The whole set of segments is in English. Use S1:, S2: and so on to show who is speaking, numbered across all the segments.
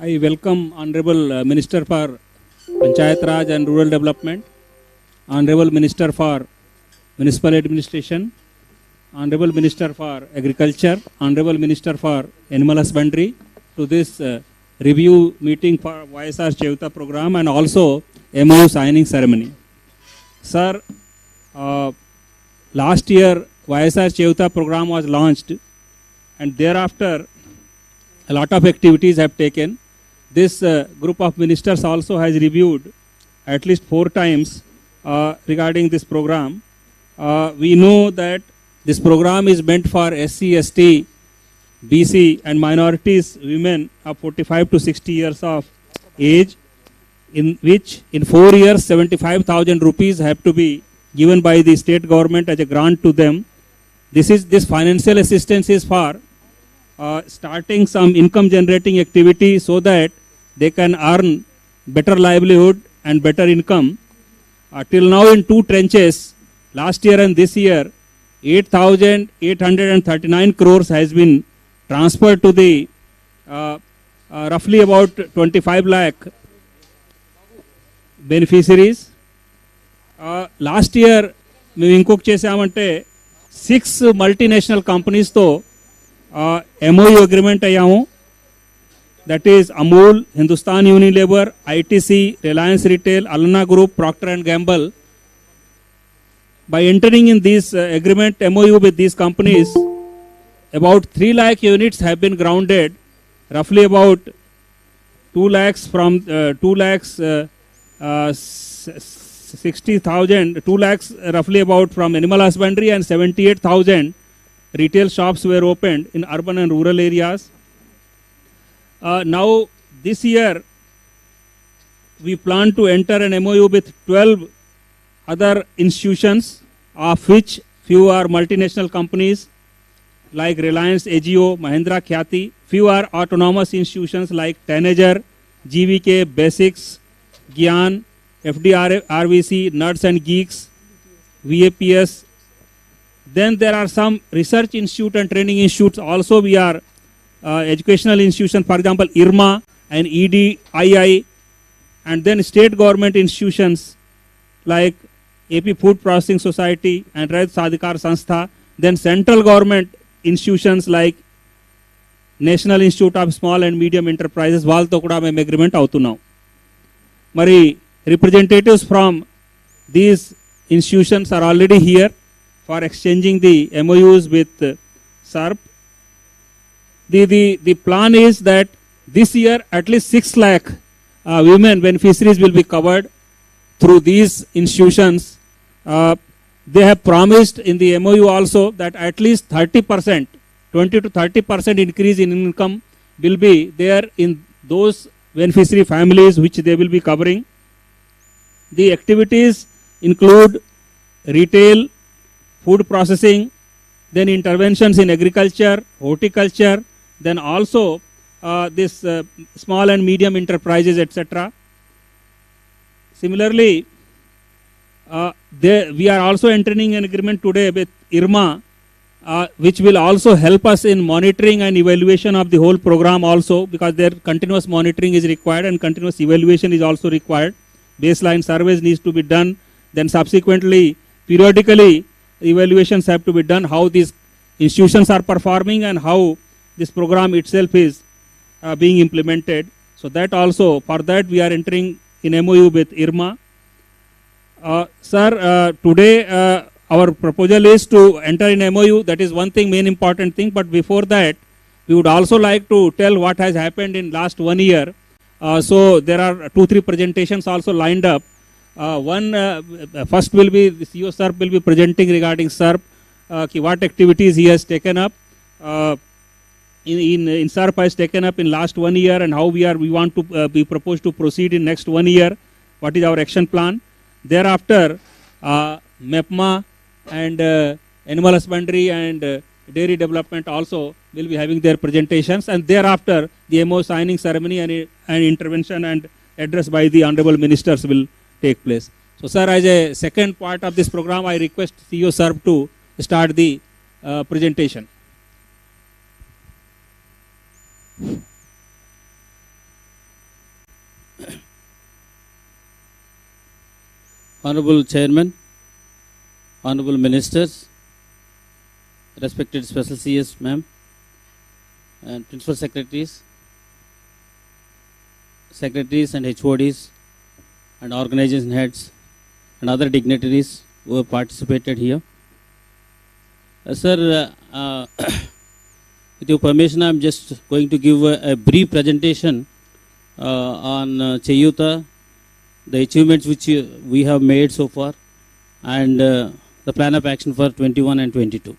S1: I welcome Honorable Minister for Panchayat Raj and Rural Development, Honorable Minister for Municipal Administration, Honorable Minister for Agriculture, Honorable Minister for Animal Husbandry to this review meeting for YSR Chevta program and also MOU signing ceremony. Sir, last year YSR Chevta program was launched and thereafter a lot of activities have taken. This group of ministers also has reviewed at least 4 times regarding this program. We know that this program is meant for SC, ST, BC and minorities women of 45 to 60 years of age, in which in 4 years 75,000 rupees have to be given by the state government as a grant to them. This financial assistance is for starting some income generating activity so that they can earn better livelihood and better income. Till now in 2 trenches, last year and this year, 8,839 crores has been transferred to the roughly about 25 lakh beneficiaries. Last year మేము ఇంకొక చేసామంటే 6 multinational కంపెనీస్తో MOU agreement అయ్యాము. That is Amul, Hindustan Unilever, ITC, Reliance Retail, Alana Group, Procter & Gamble. By entering in this agreement MOU with these companies, about 3 lakh units have been grounded, roughly about 2 lakhs from 2 lakhs 60,000, 2 lakhs roughly about from animal husbandry and 78,000 retail shops were opened in urban and rural areas. Now this year we plan to enter an MOU with 12 other institutions, of which few are multinational companies like Reliance, AGO, Mahindra, Khyati. Few are autonomous institutions like Tanager, GVK, Basics, Gyan, FDR, RVC, Nuts and Geeks, VAPS. Then there are some research institute and training institutes also. We are educational institutions, for example, IRMA and EDII, and then state government institutions like AP Food Processing Society and Rajat Sadhikar Sanstha, then central government institutions like National Institute of Small and Medium Enterprises, వాళ్ళతో కూడా మేము agreement అవుతున్నాం. మరి representatives from these institutions are already here for exchanging the MOUs with SERP. The plan is that this year at least 6 lakh women beneficiaries will be covered through these institutions. They have promised in the MOU also that at least 30%, 20 to 30% increase in income will be there in those beneficiary families which they will be covering. The activities include retail, food processing, then interventions in agriculture, horticulture, then also this small and medium enterprises, etc. Similarly, we are also entering an agreement today with IRMA, which will also help us in monitoring and evaluation of the whole program also, because their continuous monitoring is required and continuous evaluation is also required. Baseline surveys needs to be done, then subsequently periodically evaluations have to be done, how these institutions are performing and how this program itself is being implemented. So that also, for that we are entering in MOU with IRMA. Sir, today our proposal is to enter in MOU. That is one thing, main important thing. But before that, we would also like to tell what has happened in last 1 year. So there are 2-3 presentations also lined up. First will be the CEO SERP will be presenting regarding SERP, what activities he has taken up. In SERP has taken up in last 1 year and how we want to be proposed to proceed in next 1 year. What is our action plan? Thereafter, MEPMA and Animal Husbandry and Dairy Development also will be having their presentations, and thereafter the MOU signing ceremony and intervention and address by the honorable ministers will take place. So sir, as a second part of this program, I request CEO SERP to start the presentation.
S2: Honorable Chairman, Honorable Ministers, respected Special CS ma'am, and Principal Secretaries, Secretaries and HODs, and organization heads, and other dignitaries who have participated here. Sir, with your permission, I am just going to give a brief presentation on Cheyuta, the achievements which we have made so far, and the plan of action for 21 and 22.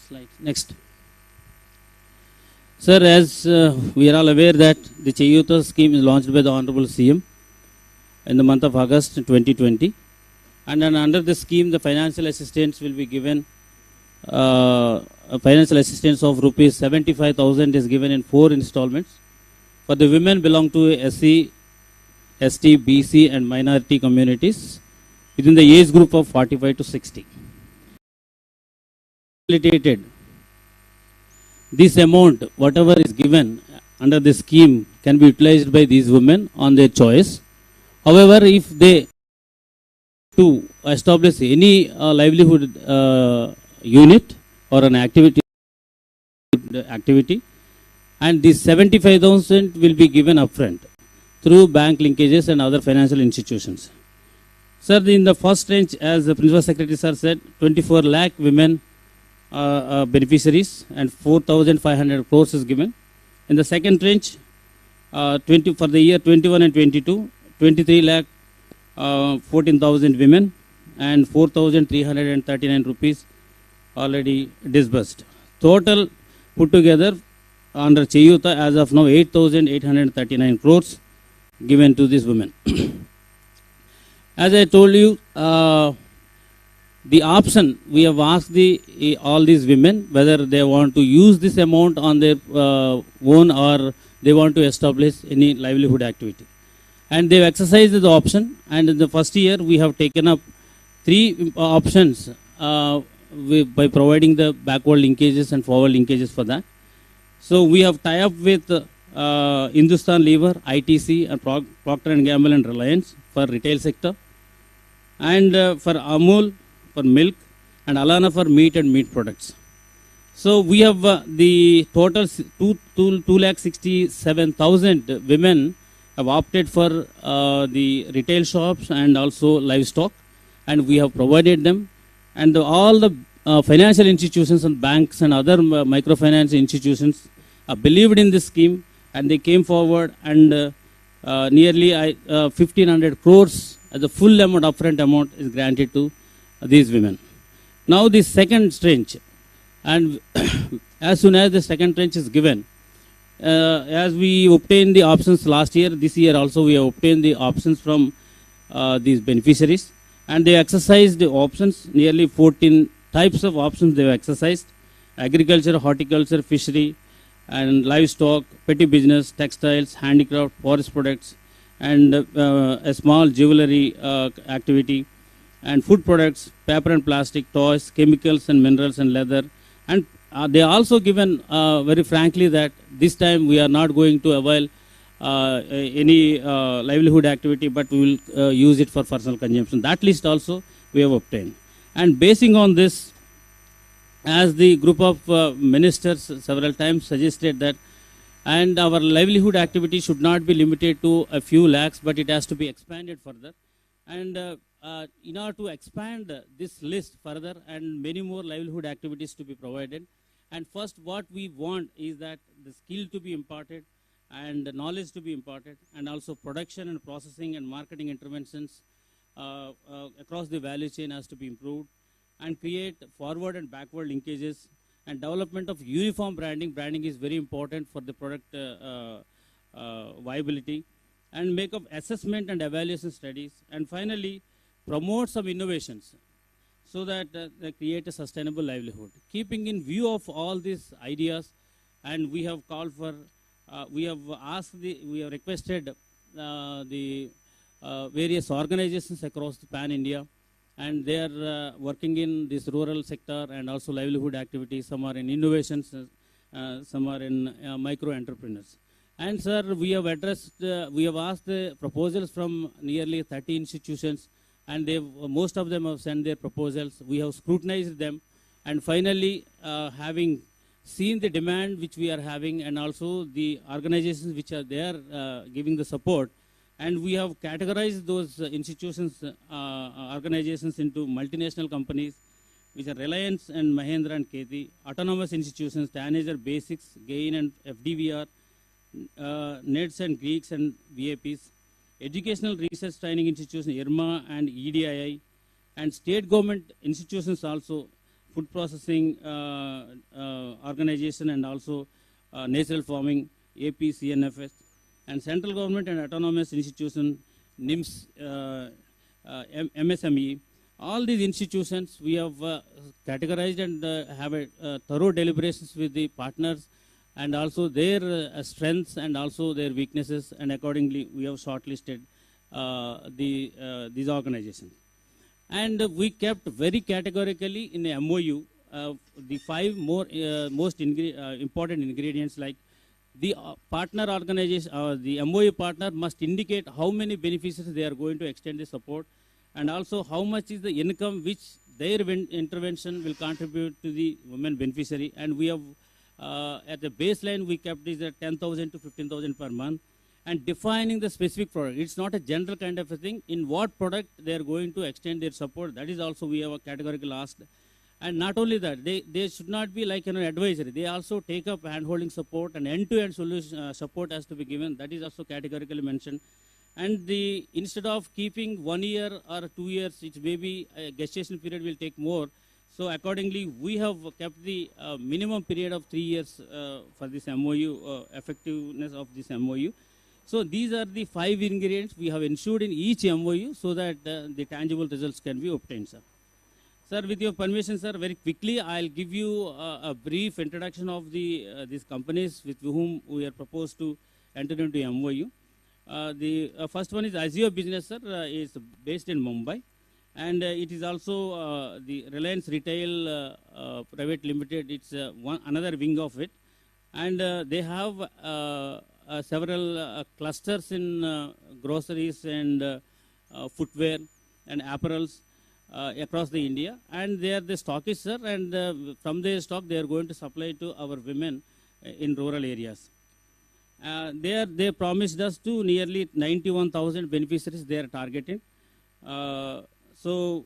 S2: Slide. Next. Sir, as we are all aware that the Cheyuta scheme is launched by the Honorable CM in the month of August 2020. And then under the scheme, the financial assistance will be given, financial assistance of rupees 75,000 is given in 4 installments. For the women belong to SC, ST, BC and minority communities within the age group of 45 to 60. This amount, whatever is given under the scheme, can be utilized by these women on their choice. However, if they to establish any livelihood unit or an activity, and this 75,000 will be given upfront through bank linkages and other financial institutions. Sir, in the first range, as the Principal Secretary sir said, 24 lakh women beneficiaries and 4,500 crores is given. In the second range, for the year 21 and 22, 23 lakh 14,000 women and 4,339 rupees already disbursed. Total put together under Cheyuta as of now 8,839 crores given to these women. As I told you, the option we have asked all these women whether they want to use this amount on their own or they want to establish any livelihood activity. And they have exercised the option, and in the first year we have taken up 3 options by providing the backward linkages and forward linkages for that. So we have tie up with Hindustan Lever, ITC and Procter & Gamble and Reliance for retail sector, and for Amul for milk, and Alana for meat and meat products. So we have the total 2,67,000 women have opted for the retail shops and also livestock, and we have provided them, and all the financial institutions and banks and other microfinance institutions believed in this scheme, and they came forward, and nearly 1,500 crores as a full amount, upfront amount is granted to these women. Now the second tranche, and as soon as the second tranche is given, as we obtained the options last year, this year also we have obtained the options from these beneficiaries, and they exercised the options, nearly 14 types of options they have exercised: agriculture, horticulture, fishery, and livestock, petty business, textiles, handicraft, forest products, and a small jewelry activity, and food products, paper and plastic, toys, chemicals and minerals and leather. And they also given very frankly that this time we are not going to avail any livelihood activity, but we will use it for personal consumption. That list also we have obtained. And basing on this, as the group of ministers several times suggested that, and our livelihood activity should not be limited to a few lakhs, but it has to be expanded further. And in order to expand this list further and many more livelihood activities to be provided, and first what we want is that the skill to be imparted and the knowledge to be imparted, and also production and processing and marketing interventions across the value chain has to be improved, and create forward and backward linkages, and development of uniform branding. Branding is very important for the product viability, and make up assessment and evaluation studies, and finally promote some innovations so that they create a sustainable livelihood. Keeping in view of all these ideas, and we have called for, we have requested the various organizations across the pan-India, and they are working in this rural sector and also livelihood activities. Some are in innovations, some are in micro entrepreneurs. And sir, we have asked the proposals from nearly 30 institutions, and most of them have sent their proposals. We have scrutinized them, and finally, having seen the demand which we are having, and also the organizations which are there giving the support, and we have categorized those institutions, organizations into multinational companies, which are Reliance and Mahindra and KT, autonomous institutions, Tanager, Basics, Gain and FDVR, NEDs and Greeks and VAPs, educational research training institutions, IRMA and EDII, and state government institutions also, food processing organization and also natural farming, AP, CNFS, and central government and autonomous institution, NIMS, MSME. All these institutions we have categorized and have a thorough deliberations with the partners, and also their strengths and also their weaknesses, and accordingly we have shortlisted these organizations. And we kept very categorically in the MOU the 5 most important ingredients, like the partner organization, the MOU partner must indicate how many beneficiaries they are going to extend the support, and also how much is the income which their intervention will contribute to the women beneficiary. And we have at the baseline we kept this at 10,000 to 15,000 per month, and defining the specific product. It's not a general kind of a thing. In what product they are going to extend their support, that is also we have a categorical asked. And not only that, they should not be like an advisory. They also take up hand-holding support, and end-to-end solution support has to be given. That is also categorically mentioned. And instead of keeping 1 year or 2 years, which maybe a gestation period will take more. So accordingly, we have kept the minimum period of 3 years for this MOU, effectiveness of this MOU. So these are the 5 ingredients we have ensured in each MOU, so that the tangible results can be obtained, sir. Sir, with your permission, sir, very quickly, I'll give you a brief introduction of these companies with whom we are proposed to enter into MOU. The first one is Azio Business, sir, is based in Mumbai, and it is also the Reliance Retail Private Limited. It's another wing of it, and they have several clusters in groceries and footwear and apparels across the India, and they are the stockists, sir, and from their stock they are going to supply to our women in rural areas. They promised us to nearly 91,000 beneficiaries they are targeting. So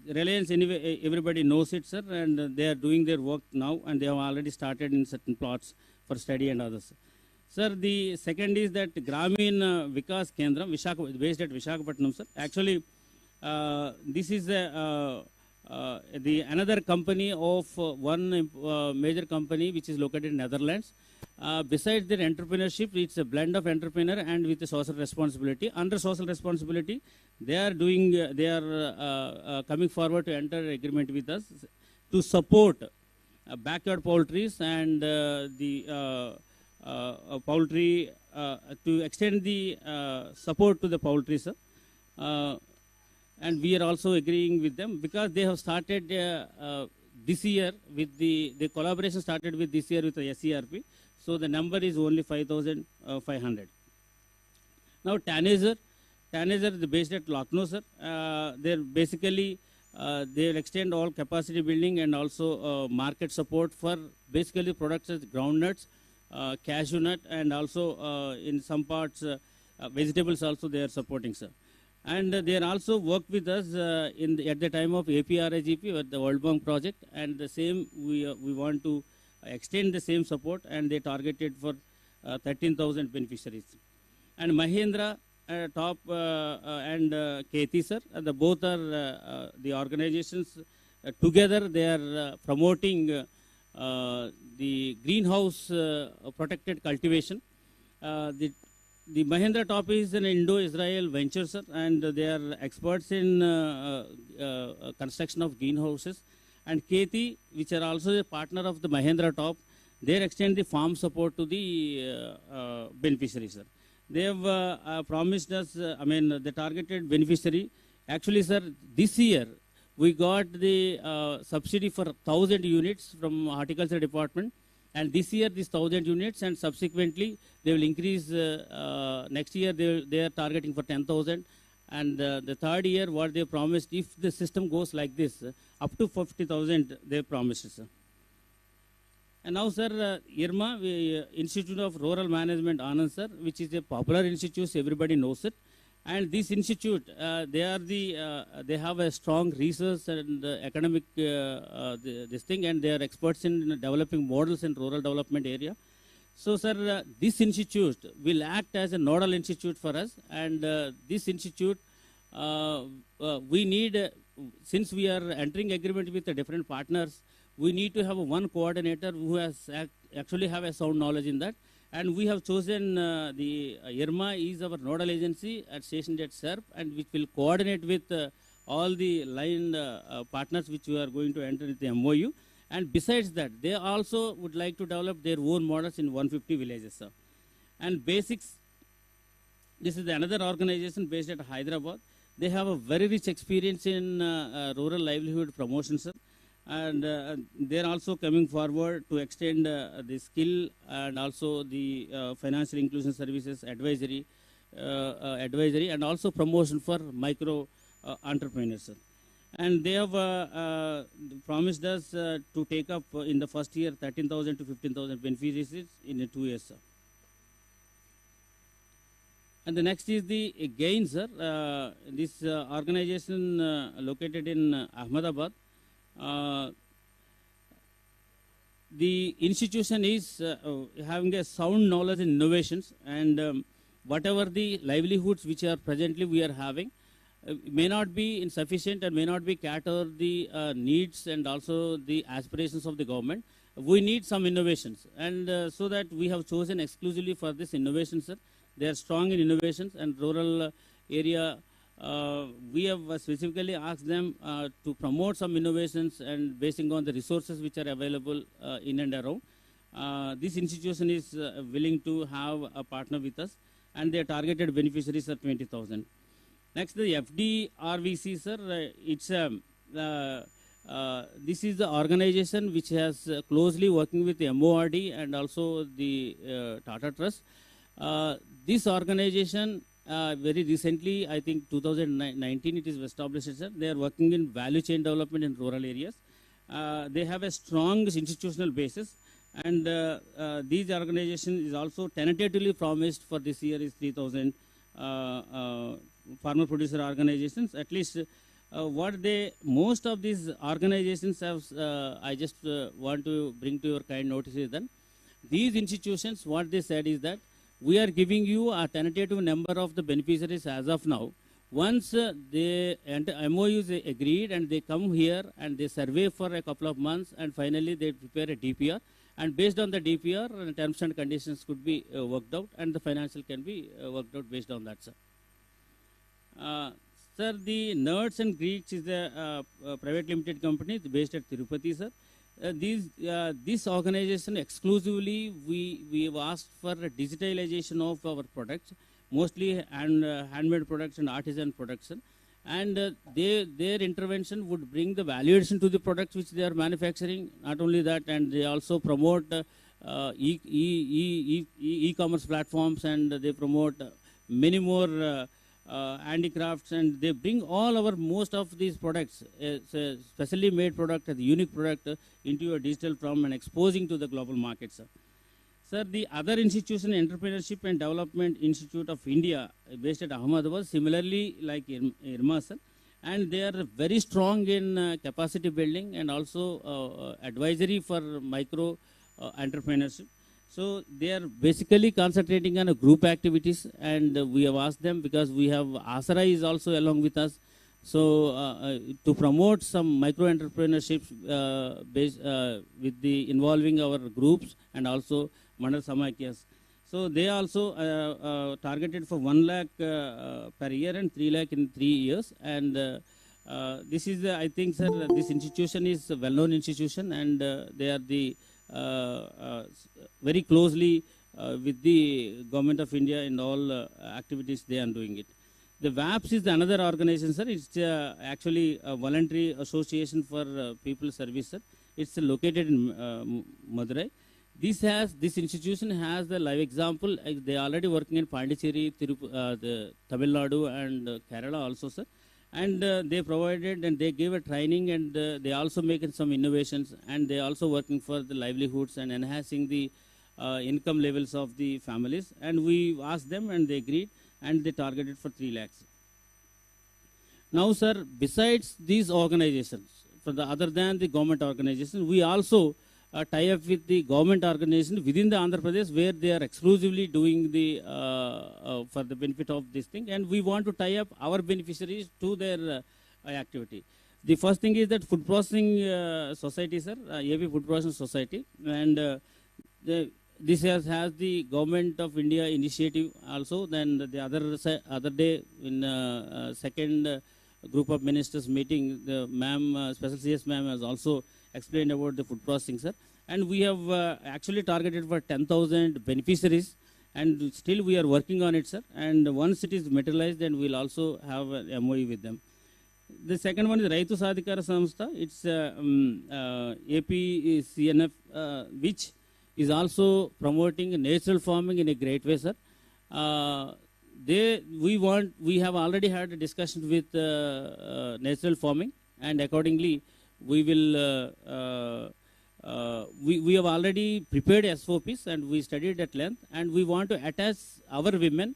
S2: Reliance, anyway, everybody knows it, sir, and they are doing their work now, and they have already started in certain plots for study and others. Sir, the second is that Gramin Vikas Kendram, based at Visakhapatnam, sir. Actually, this is another company of one major company which is located in Netherlands. Besides their entrepreneurship, it's a blend of entrepreneur and with a social responsibility. Under social responsibility, they are coming forward to enter an agreement with us to support backyard poultries and the poultry, to extend the support to the poultry, sir. And we are also agreeing with them because they have started this year with the collaboration started with this year with the SERP. So the number is only 5,500. Now Tanager is based at Lucknow, sir. They're basically they'll extend all capacity building and also market support for basically products as groundnuts, cashew nut, and also in some parts vegetables also they are supporting, sir. And they are also worked with us at the time of APRIGP with the World Bank project, and the same we want to extend the same support, and they targeted for 13,000 beneficiaries. And Mahindra Top and KT, sir, both are the organizations together. They are promoting the greenhouse protected cultivation. The Mahindra Top is an Indo-Israel venture, sir, and they are experts in construction of greenhouses. And KT, which are also a partner of the Mahindra Top, they extend the farm support to the beneficiaries, sir. They have promised us, the targeted beneficiary. Actually, sir, this year we got the subsidy for 1,000 units from Horticulture Department, And this year, this 1,000 units, and subsequently they will increase. Next year, they are targeting for 10,000. And the third year, what they promised, if the system goes like this, up to 50,000 they promised, sir. And now, sir, IRMA, Institute of Rural Management, Anand, sir, which is a popular institute, everybody knows it. And this institute, they have a strong research and academic this thing, and they are experts in developing models in rural development area. So, sir, this institute will act as a nodal institute for us, and this institute, we need, since we are entering agreement with the different partners, we need to have one coordinator who has actually have a sound knowledge in that. And we have chosen the IRMA is our nodal agency stationed at SERP, and which will coordinate with all the line partners which we are going to enter into the MOU. And besides that, they also would like to develop their own models in 150 villages, sir. And basics, this is another organization based at Hyderabad. They have a very rich experience in rural livelihood promotion, sir. And they are also coming forward to extend the skill and also the financial inclusion services advisory, and also promotion for micro entrepreneurs, sir. And they have promised us to take up in the first year 13,000 to 15,000 beneficiaries in 2 years, sir. And the next is the GAIN, sir. This organization located in Ahmedabad. The institution is having a sound knowledge in innovations, and whatever the livelihoods which are presently we are having may not be insufficient and may not be cater the needs and also the aspirations of the government. We need some innovations, and so that we have chosen exclusively for this innovation, sir. They are strong in innovations and rural area. We have specifically asked them to promote some innovations and basing on the resources which are available in and around. This institution is willing to have a partner with us, and their targeted beneficiaries are 20,000. Next, the FDRVC, sir. This is the organization which has closely working with the MORD and also the Tata Trust. This organization very recently, I think 2019 it is established, sir. They are working in value chain development in rural areas. They have a strong institutional basis, and these organizations is also tentatively promised for this year is 3,000 farmer producer organizations. At least most of these organizations have, I just want to bring to your kind notice is that these institutions, what they said is that we are giving you a tentative number of the beneficiaries as of now. Once the MOU is agreed and they come here and they survey for a couple of months, and finally they prepare a DPR, and based on the DPR, terms and conditions could be worked out, and the financial can be worked out based on that, sir. Sir, the Nerds and Greeks is a private limited company based at Tirupati, sir. This organization exclusively we have asked for a digitalization of our products, mostly handmade products and artisan production, and their intervention would bring the value addition to the products which they are manufacturing. Not only that, and they also promote e-commerce platforms, and they promote many more handicrafts, and they bring all our most of these products, specially made product, the unique product, into a digital form and exposing to the global markets, sir. Sir, the other institution, Entrepreneurship and Development Institute of India, based at Ahmedabad, similarly like IRMA, sir, and they are very strong in capacity building and also advisory for micro entrepreneurship. So they are basically concentrating on group activities, and we have asked them, because we have ASRA is also along with us, so to promote some micro entrepreneurship with the involving our groups and also Mandal Samakyas. So they also targeted for 1 lakh per year and 3 lakh in 3 years, and this is I think, sir, this institution is a well-known institution, and they are the very closely with the government of India in all activities they are doing it. The WAPS is another organization, sir. It's actually a voluntary association for people service, sir. It's located in Madurai. This institution has the live example. They are already working in Pondicherry, the Tamil Nadu and Kerala also, sir. And they provided and they gave a training, and they also making some innovations, and they also working for the livelihoods and enhancing the income levels of the families. And we asked them and they agreed, and they targeted for 3 lakhs. Now, sir, besides these organizations, other than the government organizations, we also tie up with the government organization within the Andhra Pradesh, where they are exclusively doing the for the benefit of this thing, and we want to tie up our beneficiaries to their activity. The first thing is that food processing society, sir, AP Food Processing Society, and this has the Government of India initiative also. Then the other day in second group of ministers meeting, the Special CS ma'am has also explained about the food processing, sir. And we have actually targeted for 10,000 beneficiaries, and still we are working on it, sir. And once it is materialized, then we'll also have an MOU with them. The second one is Raitu Sadhikara Samstha. It's AP CNF, which is also promoting natural farming in a great way, sir. We have already had a discussion with natural farming, and accordingly we will we have already prepared SOPs, and we studied at length, and we want to attach our women,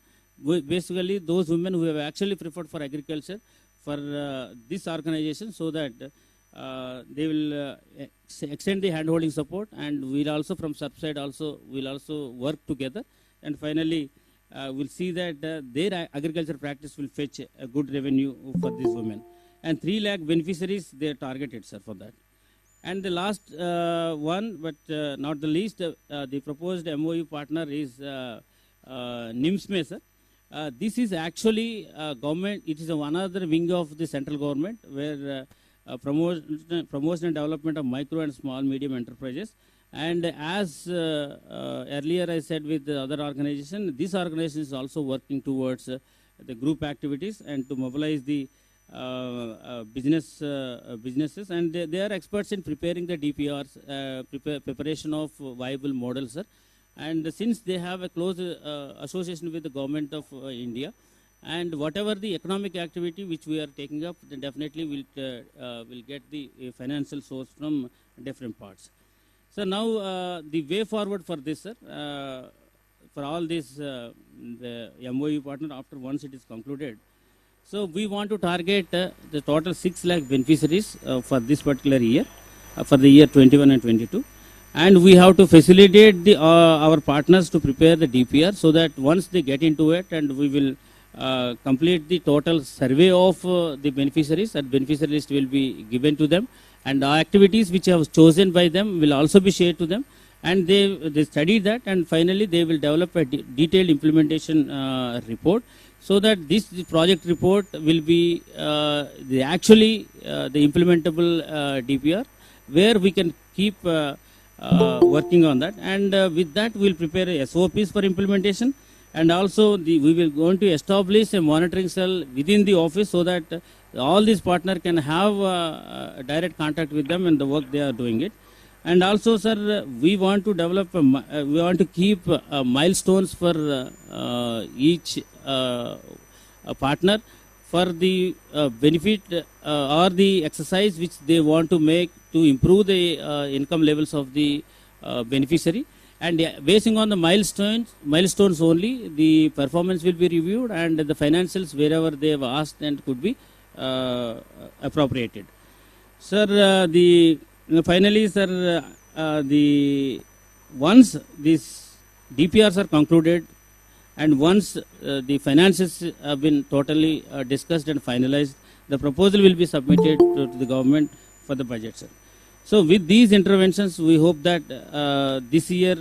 S2: basically those women who have actually preferred for agriculture, for this organization, so that they will extend the hand-holding support, and we'll also from subside also will also work together, and finally we'll see that their agriculture practice will fetch a good revenue for these women. And 3 lakh beneficiaries they are targeted, sir, for that. And the last one, but not the least, the proposed MOU partner is NIMSME, sir. This is actually government. It is one other wing of the central government, where promotion and development of micro and small medium enterprises. And as earlier I said with the other organization, this organization is also working towards the group activities and to mobilize the businesses, and they are experts in preparing the DPRs, preparation of viable models, sir. And since they have a close association with the government of India, and whatever the economic activity which we are taking up, then definitely will get the financial source from different parts. So now the way forward for this, sir, for all this the MOU partner, after once it is concluded. So we want to target the total 6 lakh beneficiaries for this particular year, for the year 21 and 22. And we have to facilitate our partners to prepare the DPR, so that once they get into it, and we will complete the total survey of the beneficiaries, and beneficiary list will be given to them. And our activities which are chosen by them will also be shared to them. And they study that, and finally they will develop a detailed implementation report, so that this project report will be the implementable DPR, where we can keep working on that. And with that we will prepare SOPs for implementation, and also we will going to establish a monitoring cell within the office, so that all these partners can have direct contact with them and the work they are doing it. And also, sir, we want to develop, we want to keep milestones for each partner for the benefit or the exercise which they want to make to improve the income levels of the beneficiary. And basing on the milestones only, the performance will be reviewed, and the financials wherever they have asked and could be appropriated. Sir, finally, sir, once these DPRs are concluded, and once the finances have been totally discussed and finalized, the proposal will be submitted to the government for the budget, sir. So with these interventions, we hope that this year,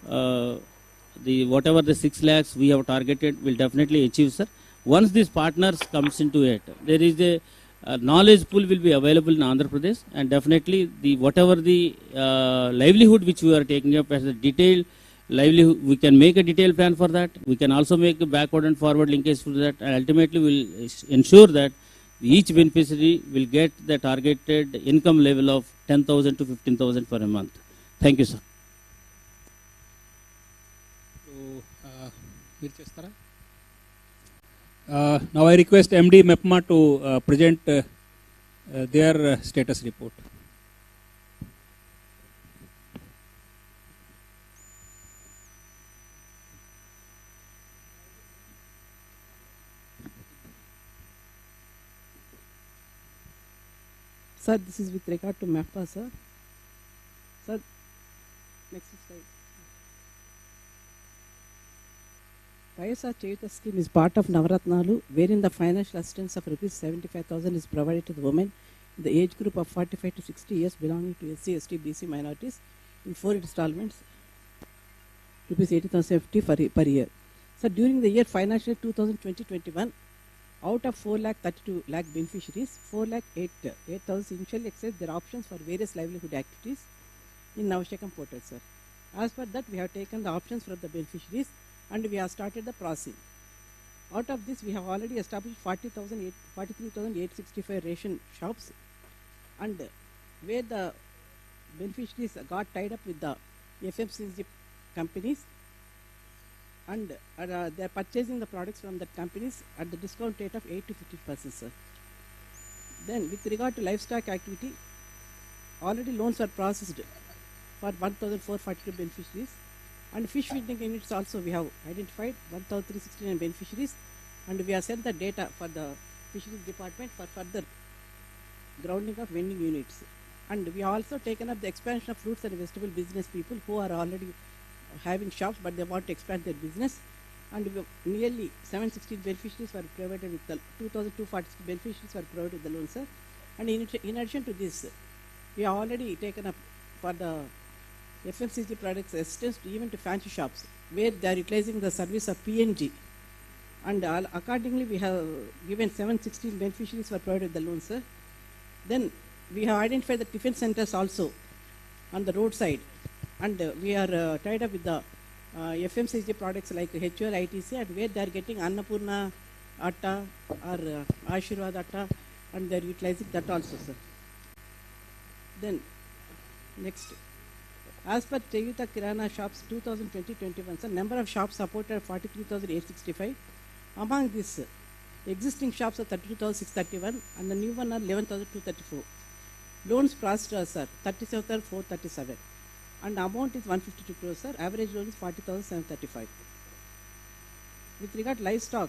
S2: whatever the 6 lakhs we have targeted will definitely achieve, sir. Once these partners comes into it, there is a knowledge pool will be available in Andhra Pradesh, and definitely whatever the livelihood which we are taking up as a detailed livelihood, we can make a detailed plan for that. We can also make a backward and forward linkage to that, and ultimately will ensure that each beneficiary will get the targeted income level of 10,000 to 15,000 per month. Thank you, sir.
S1: మీరు చేస్తారా? Now I request MD MEPMA to present their status report.
S3: Sir, this is with regard to MEPMA, sir. Sir, next slide. YSR Chayuta scheme is part of Navaratnalu, wherein the financial assistance of rupees 75,000 is provided to the women in the age group of 45 to 60 years belonging to SC, ST, BC minorities in 4 installments, rupees 80,050 per year. So during the year financial 2020-21, out of 4,32 lakh beneficiaries, 4,08,000 initially access their options for various livelihood activities in Navashekam portal, sir. As per that, we have taken the options from the beneficiaries and we have started the processing. Out of this, we have already established 43,865 ration shops, and where the beneficiaries got tied up with the FMCG companies, and they are purchasing the products from the companies at the discount rate of 8 to 50%, sir. Then, with regard to livestock activity, already loans are processed for 1,442 beneficiaries, and fish feeding units also we have identified 1,369 beneficiaries, and we have sent the data for the fisheries department for further grounding of vending units. And we have also taken up the expansion of fruits and vegetable business people who are already having shops but they want to expand their business, and nearly 716 beneficiaries were provided with the 2,246 beneficiaries were provided with the loan, sir. And in addition to this, we have already taken up for the FMCG products assistance to even to fancy shops where they are utilizing the service of PNG, and accordingly we have given 716 beneficiaries were provided with the loan, sir. Then we have identified the tiffin centers also on the roadside, and we are tied up with the FMCG products like HUL, ITC, and where they are getting Annapurna Atta or Ashirwad Atta, and they are utilizing that also, sir. Then next, as per Chayuta Kirana shops 2020-21, sir, number of shops supported 43,865. Among this, existing shops are 32,631 and the new one are 11,234. Loans processed are, sir, 37,437. And amount is 152 crores, sir. Average loan is 40,735. With regard to livestock,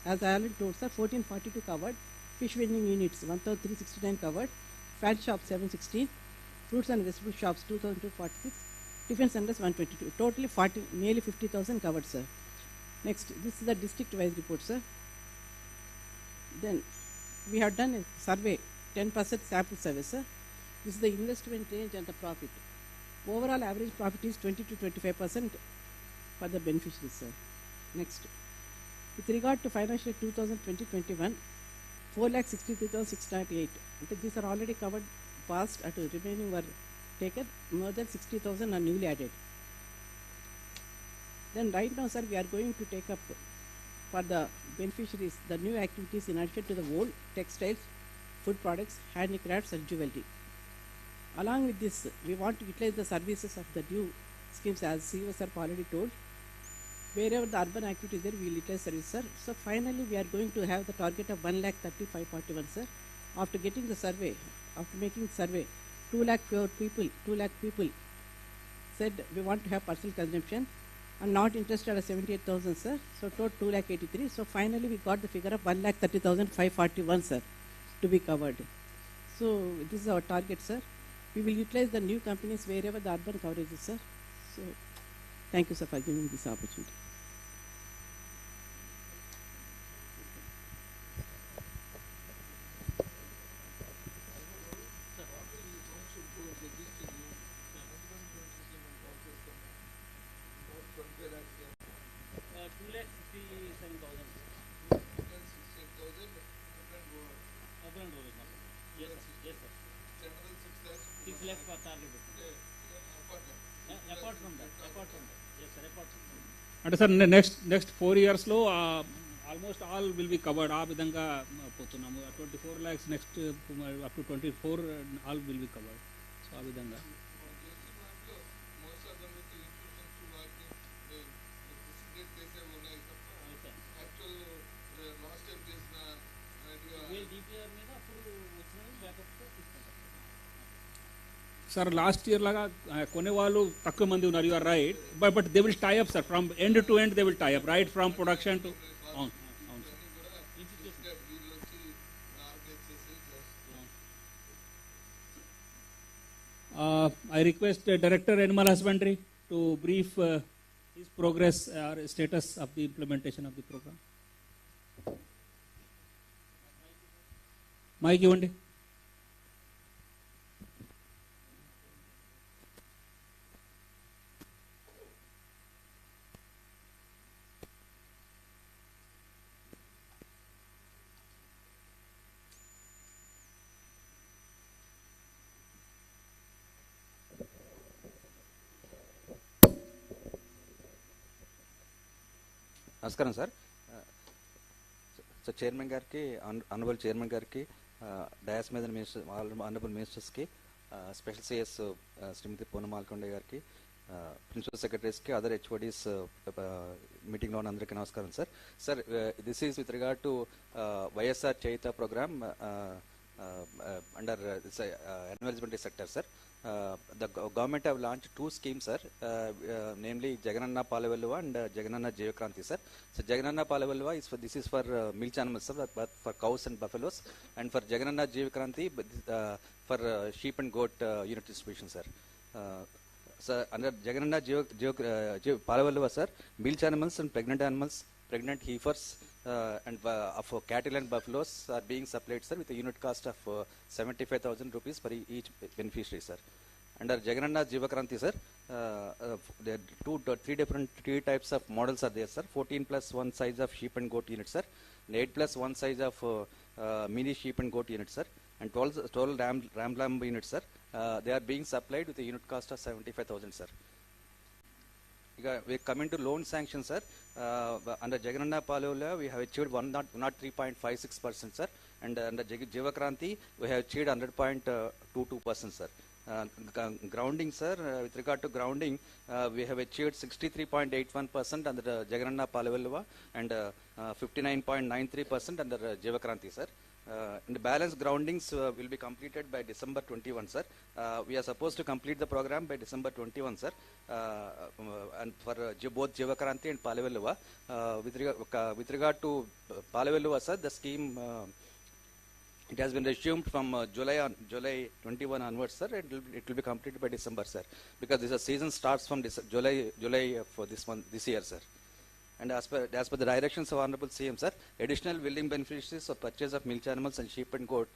S3: as I already told, sir, 1442 covered, fish vending units 1,369 covered, fat shops 716, fruits and vegetable shops 2,246, tiffin centers 122. Totally nearly 50,000 covered, sir. Next, this is the district-wise report, sir. Then we have done a survey, 10% sample survey, sir. This is the investment range and the profit. Overall average profit is 20 to 25% for the beneficiaries, sir. Next, with regard to financial 2020-21, 4,63,698. These are already covered past, at remaining were taken, more than 60,000 are newly added. Then right now, sir, we are going to take up for the beneficiaries the new activities in addition to the wool, textiles, food products, handicrafts and jewelry. Along with this, we want to utilize the services of the new schemes as CEO sir already told. Wherever the urban activity is there, we will utilize service, sir. So finally, we are going to have the target of 1,35,41, sir. After getting the survey, after making the survey, 2 lakh people said we want to have personal consumption and not interested at 78,000, sir. So total 2,83,000. So finally, we got the figure of 1,30,541, sir, to be covered. So this is our target, sir. We will utilize the new companies wherever the urban coverage is, sir. So thank you, sir, for giving me this opportunity.
S1: అంటే sir next 4 yearsలో almost all will be covered. ఆ విధంగా పోతున్నాము. 24 lakhs next up to 24 all will be covered. So ఆ విధంగా sir last year లాగా కొనేవాళ్ళు తక్కువ మంది ఉన్నారు, you are right, but they will tie up sir, from end to end they will tie up, right from production to. అవును అవును sir. I request Director Animal Husbandry to brief his progress or status of the implementation of the program. Mike ఇవ్వండి.
S4: నమస్కారం sir. So chairman గారికి, honourable chairman గారికి, dais మీద minister, honourable మినిస్టర్స్కి, special CS Shrimati Poonam Malkonda గారికి, principal సెక్రటరీస్కి, అదర్ హెచ్ఓడీస్ మీటింగ్లో ఉన్న అందరికీ నమస్కారం sir. Sir, this is with regard to YSR Cheyutha program under animal husbandry sector, sir. The government have launched 2 schemes, sir, namely Jagananna Palavelluva and Jagananna Jeevakranti, sir. So Jagananna Palavelluva is for milk animals, sir, but for cows and buffaloes, and for Jagananna Jeevakranti for sheep and goat unit distribution, sir. So under Jagananna Palavelluva, sir, milk animals and pregnant heifers and of cattle and buffaloes are being supplied, sir, with a unit cost of 75,000 rupees per each beneficiary, sir. Under Jagananna Jeevakranti, sir, there are three types of models are there, sir. 14+1 size of sheep and goat unit, sir, and 8+1 size of mini sheep and goat unit, sir, and 12 ram lamb units, sir. They are being supplied with a unit cost of 75,000, sir. We come into loan sanction, sir. Under Jagananna Palavelluva, we have achieved 103.56%, sir, and under Jeevakranti, we have achieved 100.22%, sir. Grounding, sir, with regard to grounding, we have achieved 63.81% under Jagananna Palavelluva and 59.93% under Jeevakranti, sir. And the balance groundings will be completed by December 21, sir. We are supposed to complete the program by December 21, sir. And for both Jeevakranti and Palavelluva, with regard to Palavelluva, sir, the scheme it has been resumed from July 21 onwards, sir. It will be completed by December, sir, because this season starts from July for this year, sir. And as per the directions of Honorable CM, sir, additional willing beneficiaries of purchase of milk animals and sheep and goat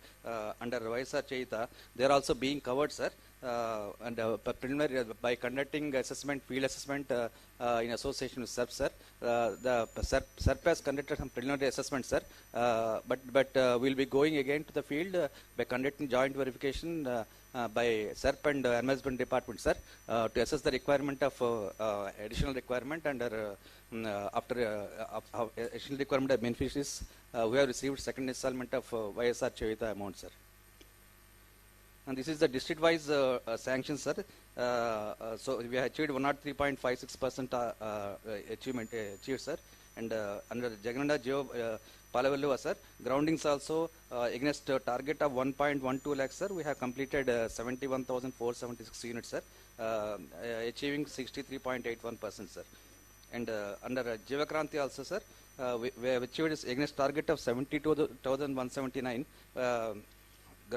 S4: under YSR Cheita, they are also being covered, sir. And preliminary by conducting field assessment in association with SERP, sir. The SERP has conducted some preliminary assessment, sir. But we'll be going again to the field by conducting joint verification by SERP and Animal Husbandry Department, sir, to assess the requirement of additional requirement under after additional requirement of beneficiaries who have received second installment of YSR Cheita amount, sir. And this is the district-wise sanctions, sir. So we have achieved 103.56% achieved, sir. And under Jagananna Palavelluva, sir, groundings also against target of 1.12 lakhs, sir, we have completed 71,476 units, sir, achieving 63.81%, sir. And under Jeevakranti also, sir, we have achieved against target of 72,179.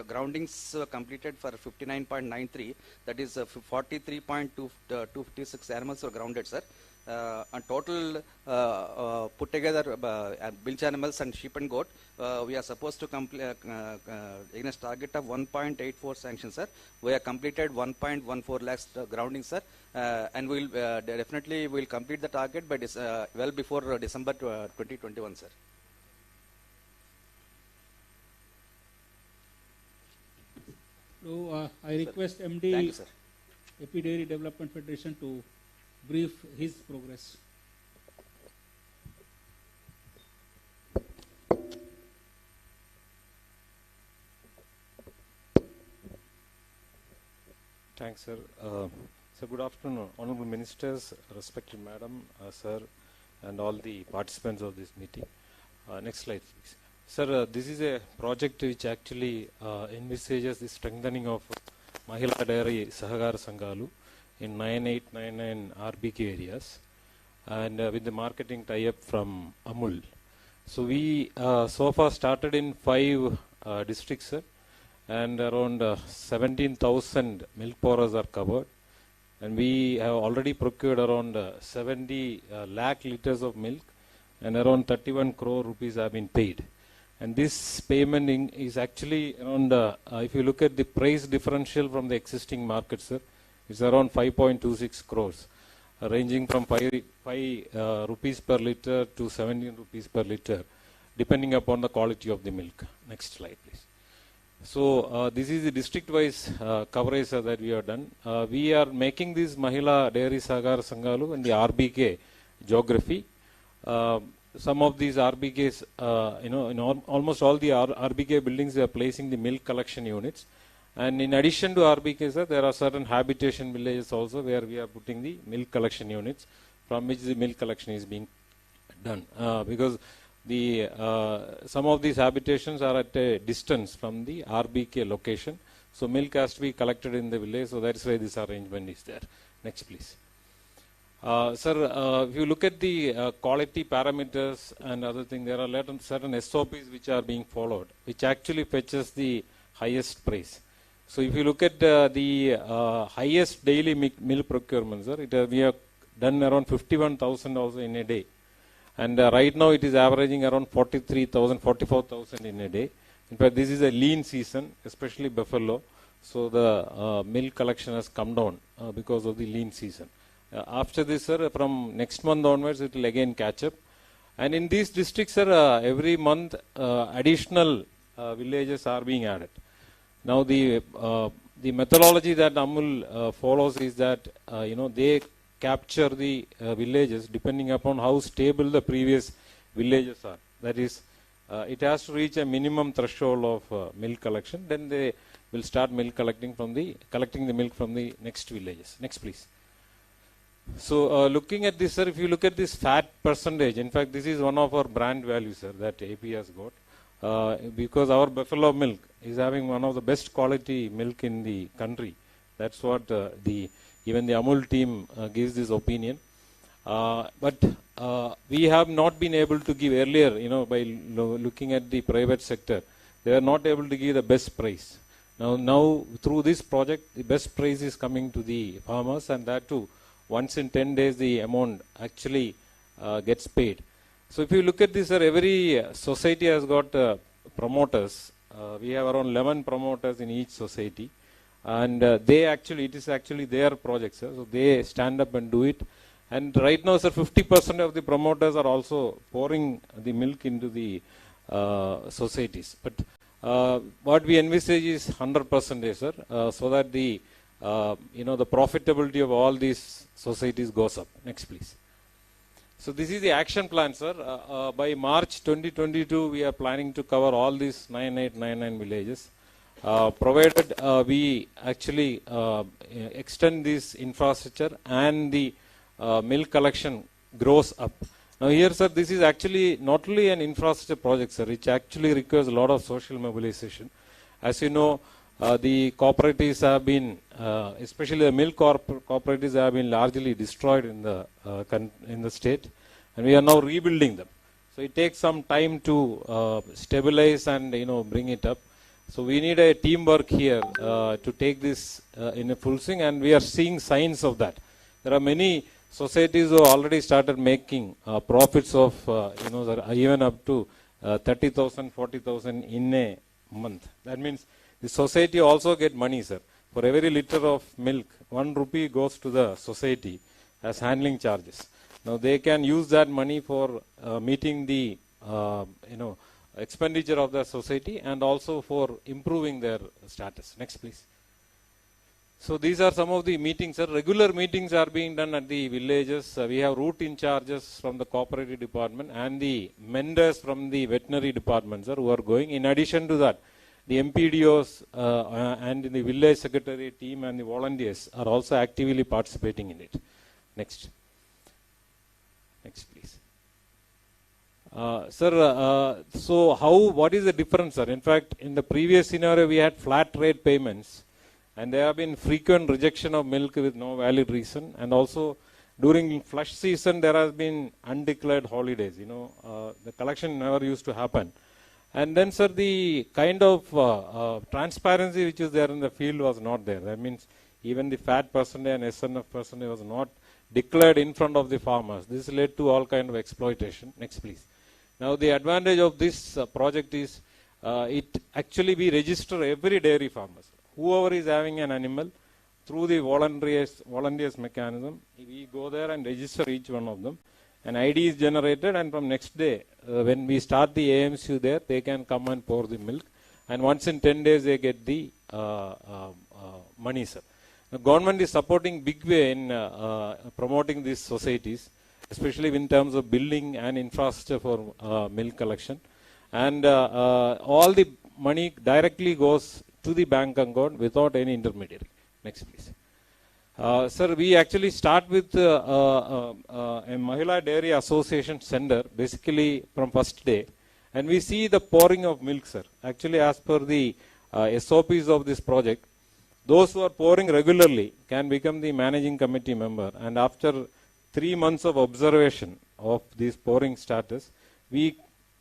S4: Groundings completed for 59.93, that is 43.256 animals were grounded, sir. And total put together bilge animals and sheep and goat, we are supposed to complete against target of 1.84 sanctions, sir. We have completed 1.14 lakhs grounding, sir, and we'll definitely will complete the target by well before December 2021, sir.
S1: So I request MD
S4: Thank you, sir.
S1: AP Dairy Development Federation to brief his progress.
S5: Thanks, sir. So good afternoon, honorable ministers, respected madam, sir, and all the participants of this meeting. Next slide, please. Sir, this is a project which actually envisages the strengthening of Mahila Dairy Sahagara Sangalu in 9899 RBK areas, and with the marketing tie-up from Amul. So we so far started in 5 districts, sir, and around 17,000 milk pourers are covered, and we have already procured around 70 lakh liters of milk, and around 31 crore rupees have been paid. And this payment is actually around, if you look at the price differential from the existing market, sir, it's around 5.26 crores, ranging from 5 rupees per liter to 17 rupees per liter, depending upon the quality of the milk. Next slide, please. So this is the district-wise coverage that we have done. We are making this Mahila Dairy Sahagara Sangalu in the RBK geography. Some of these RBKs, in almost all the RBK buildings, they are placing the milk collection units. And in addition to RBKs, sir, there are certain habitation villages also where we are putting the milk collection units from which the milk collection is being done. Because the some of these habitations are at a distance from the RBK location. So milk has to be collected in the village. So that's why this arrangement is there. Next, please. Sir, if you look at the quality parameters and other things, there are certain SOPs which are being followed, which actually fetches the highest price. So if you look at the highest daily milk procurement, sir, we have done around 51,000 also in a day. And right now it is averaging around 43,000, 44,000 in a day. In fact, this is a lean season, especially buffalo. So the milk collection has come down because of the lean season. After this, sir, from next month onwards, it will again catch up. And in these districts, sir, every month additional villages are being added. Now the methodology that Amul follows is that they capture the villages depending upon how stable the previous villages are. That is, it has to reach a minimum threshold of milk collection. Then they will start collecting the milk from the next villages. Next, please. So looking at this, sir, if you look at this fat percentage, in fact, this is one of our brand values, sir, that AP has got. Because our buffalo milk is having one of the best quality milk in the country. That's what even the Amul team gives this opinion. But we have not been able to give earlier, by looking at the private sector, they are not able to give the best price. Now through this project, the best price is coming to the farmers, and that too, once in 10 days, the amount actually gets paid. So if you look at this, sir, every society has got promoters. We have around 11 promoters in each society. And it is actually their project, sir. So they stand up and do it. And right now, sir, 50% of the promoters are also pouring the milk into the societies. But what we envisage is 100%, sir, so that the profitability of all these societies goes up. Next, please. So this is the action plan, sir. By March 2022, we are planning to cover all these 9899 villages, provided we actually extend this infrastructure and the milk collection grows up. Now here, sir, this is actually not only an infrastructure project, sir, which actually requires a lot of social mobilization. As you know, the cooperatives have been, especially the milk cooperatives, have been largely destroyed in the state, and we are now rebuilding them. So it takes some time to stabilize and bring it up. So we need a teamwork here to take this in a full swing, and we are seeing signs of that. There are many societies who already started making profits of even up to 30,000, 40,000 in a month. That means the society also get money, sir. For every liter of milk, 1 rupee goes to the society as handling charges. Now they can use that money for meeting the expenditure of the society and also for improving their status. Next, please. So these are some of the meetings, sir. Regular meetings are being done at the villages. We have route in charges from the cooperative department and the menders from the veterinary department, sir, who are going. In addition to that, the MPDOs and the village secretary team and the volunteers are also actively participating in it. Next. Next, please. Sir, so what is the difference, sir? In fact, in the previous scenario, we had flat rate payments. And there have been frequent rejection of milk with no valid reason. And also during flush season, there has been undeclared holidays. The collection never used to happen. And then, sir, the kind of transparency which is there in the field was not there. That means even the fat percentage and SNF percentage was not declared in front of the farmers. This led to all kind of exploitation. Next, please. Now, the advantage of this project is it actually we register every dairy farmers. Whoever is having an animal, through the volunteers mechanism, we go there and register each one of them. An ID is generated, and from next day, when we start the AMCU there, they can come and pour the milk. And once in 10 days, they get the money, sir. The government is supporting big way in promoting these societies, especially in terms of building and infrastructure for milk collection. And all the money directly goes to the bank account without any intermediary. Next, please. Sir, we actually start with a Mahila Dairy Association center, basically from first day. And we see the pouring of milk, sir. Actually, as per the SOPs of this project, those who are pouring regularly can become the managing committee member. And after 3 months of observation of this pouring status, we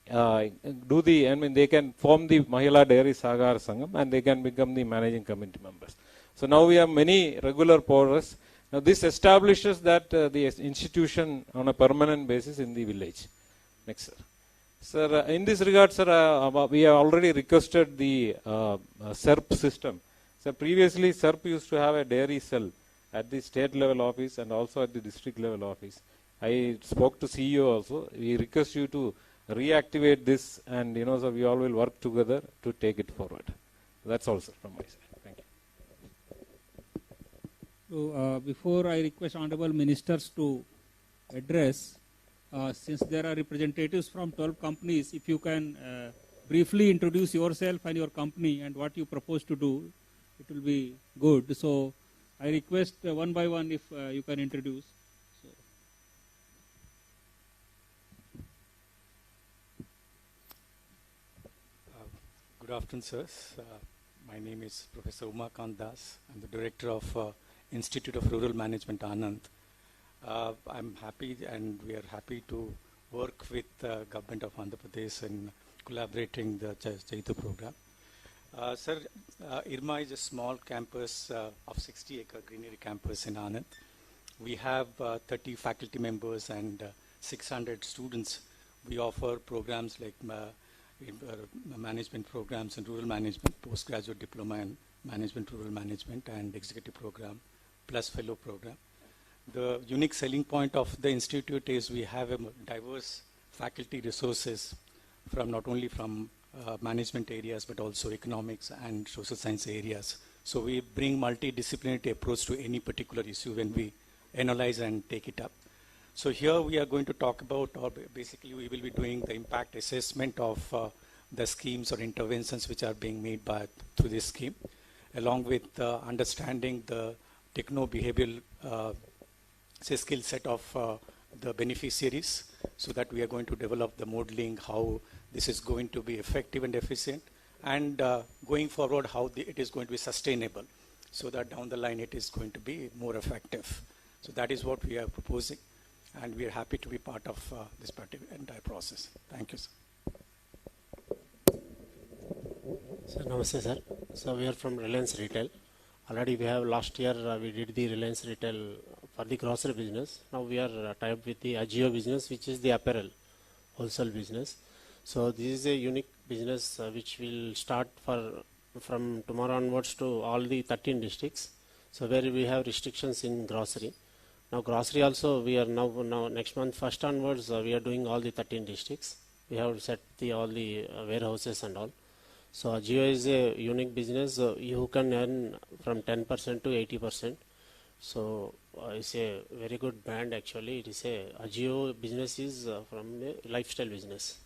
S5: they can form the Mahila Dairy Sahakara Sangam and they can become the managing committee members. So now we have many regular pourers. Now this establishes that the institution on a permanent basis in the village. Next, sir. Sir, in this regard, sir, we have already requested the SERP system. So previously, SERP used to have a dairy cell at the state level office and also at the district level office. I spoke to CEO also. We request you to reactivate this, and so we all will work together to take it forward. That's all, sir, from my side. Thank you.
S1: So before I request honorable ministers to address, since there are representatives from 12 companies, if you can briefly introduce yourself and your company and what you propose to do, it will be good. So I request one by one if you can introduce. So.
S6: Good afternoon, sirs. My name is Professor Umakant Das. I'm the director of Institute of Rural Management, Anand. I'm happy, and we are happy to work with the government of Andhra Pradesh in collaborating the Chaitu program. Sir, IRMA is a small campus of 60-acre greenery campus in Anand. We have 30 faculty members and 600 students. We offer programs like management programs in rural management, postgraduate diploma in management, rural management, and executive program, plus fellow program. The unique selling point of the institute is we have a diverse faculty resources from not only from management areas but also economics and social science areas. So we bring multidisciplinary approach to any particular issue when we analyze and take it up. So here we are going to talk about, or basically we will be doing the impact assessment of the schemes or interventions which are being made through this scheme, along with understanding the techno-behavioral skill set of the beneficiaries, so that we are going to develop the modeling, how this is going to be effective and efficient, and going forward how it is going to be sustainable, so that down the line it is going to be more effective. So that is what we are proposing, and we are happy to be part of this entire process. Thank you, sir.
S7: Sir, namaste, sir. So we are from Reliance Retail. Already we have last year we did the Reliance Retail for the grocery business. Now we are tied up with the Ajio business, which is the apparel wholesale business. So this is a unique business which will start from tomorrow onwards to all the 13 districts. So where we have restrictions in grocery. Now grocery also we are now next month first onwards we are doing all the 13 districts. We have set all the warehouses and all. So Ajio is a unique business. You can earn from 10% to 80%. So it's a very good brand actually. It is a Ajio business is from a lifestyle business.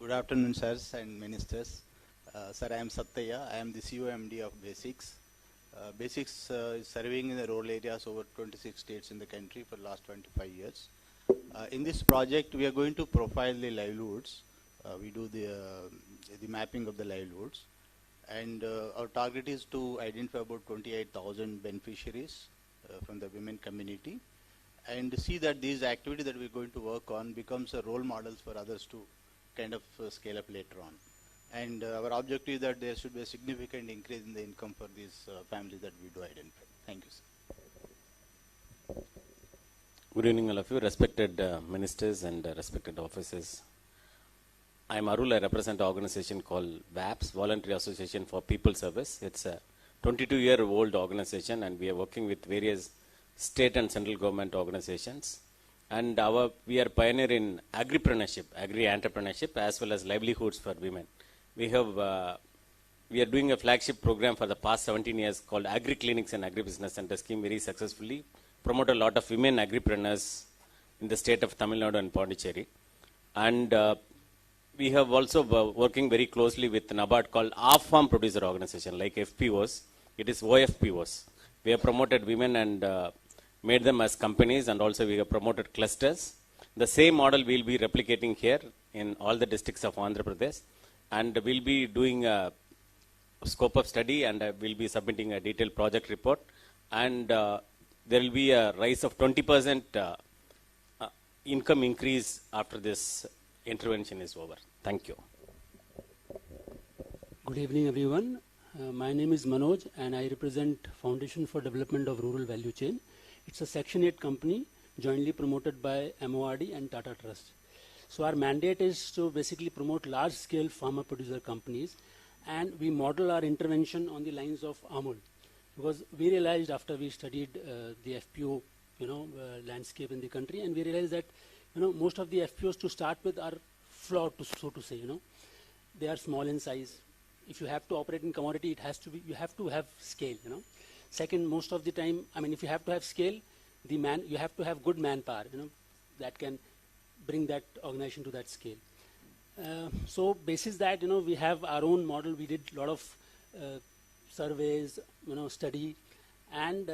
S8: Good afternoon, sirs and ministers. Sir, I am Sattaya. I am the COMD of Basics. Basics is serving in the rural areas over 26 states in the country for the last 25 years. In this project, we are going to profile the livelihoods. We do the mapping of the livelihoods, And our target is to identify about 28,000 beneficiaries from the women community, and see that these activities that we're going to work on becomes a role models for others to kind of scale up later on. And our objective is that there should be a significant increase in the income for these families that we do identify. Thank you, sir.
S9: Good evening, all of you, respected ministers and respected officers. I am Arul. I represent an organization called VAPS, Voluntary Association for People Service. It's a 22-year-old organization, and we are working with various state and central government organizations. And we are pioneer in agripreneurship, agri-entrepreneurship, as well as livelihoods for women. We are doing a flagship program for the past 17 years called Agri Clinics and Agribusiness Center scheme very successfully. Promoted a lot of women agripreneurs in the state of Tamil Nadu and Pondicherry. And we have also working very closely with NABARD called Off-Farm Producer Organization, like FPOs. It is OFPOs. We have promoted women and made them as companies, and also we have promoted clusters. The same model we will be replicating here in all the districts of Andhra Pradesh. And we'll be doing a scope of study, and we'll be submitting a detailed project report. And there will be a rise of 20% income increase after this intervention is over. Thank you.
S10: Good evening, everyone. My name is Manoj, and I represent Foundation for Development of Rural Value Chain. It's a Section 8 company jointly promoted by MORD and Tata Trust. So our mandate is to basically promote large-scale farmer producer companies, and we model our intervention on the lines of Amul, because we realized after we studied the FPO, landscape in the country, and we realized that most of the FPOs to start with are flawed, so to say. They are small in size. If you have to operate in commodity, you have to have scale. Second, most of the time, if you have to have scale, you have to have good manpower. That can bring that organization to that scale. So basis that, we have our own model. We did a lot of surveys, study, and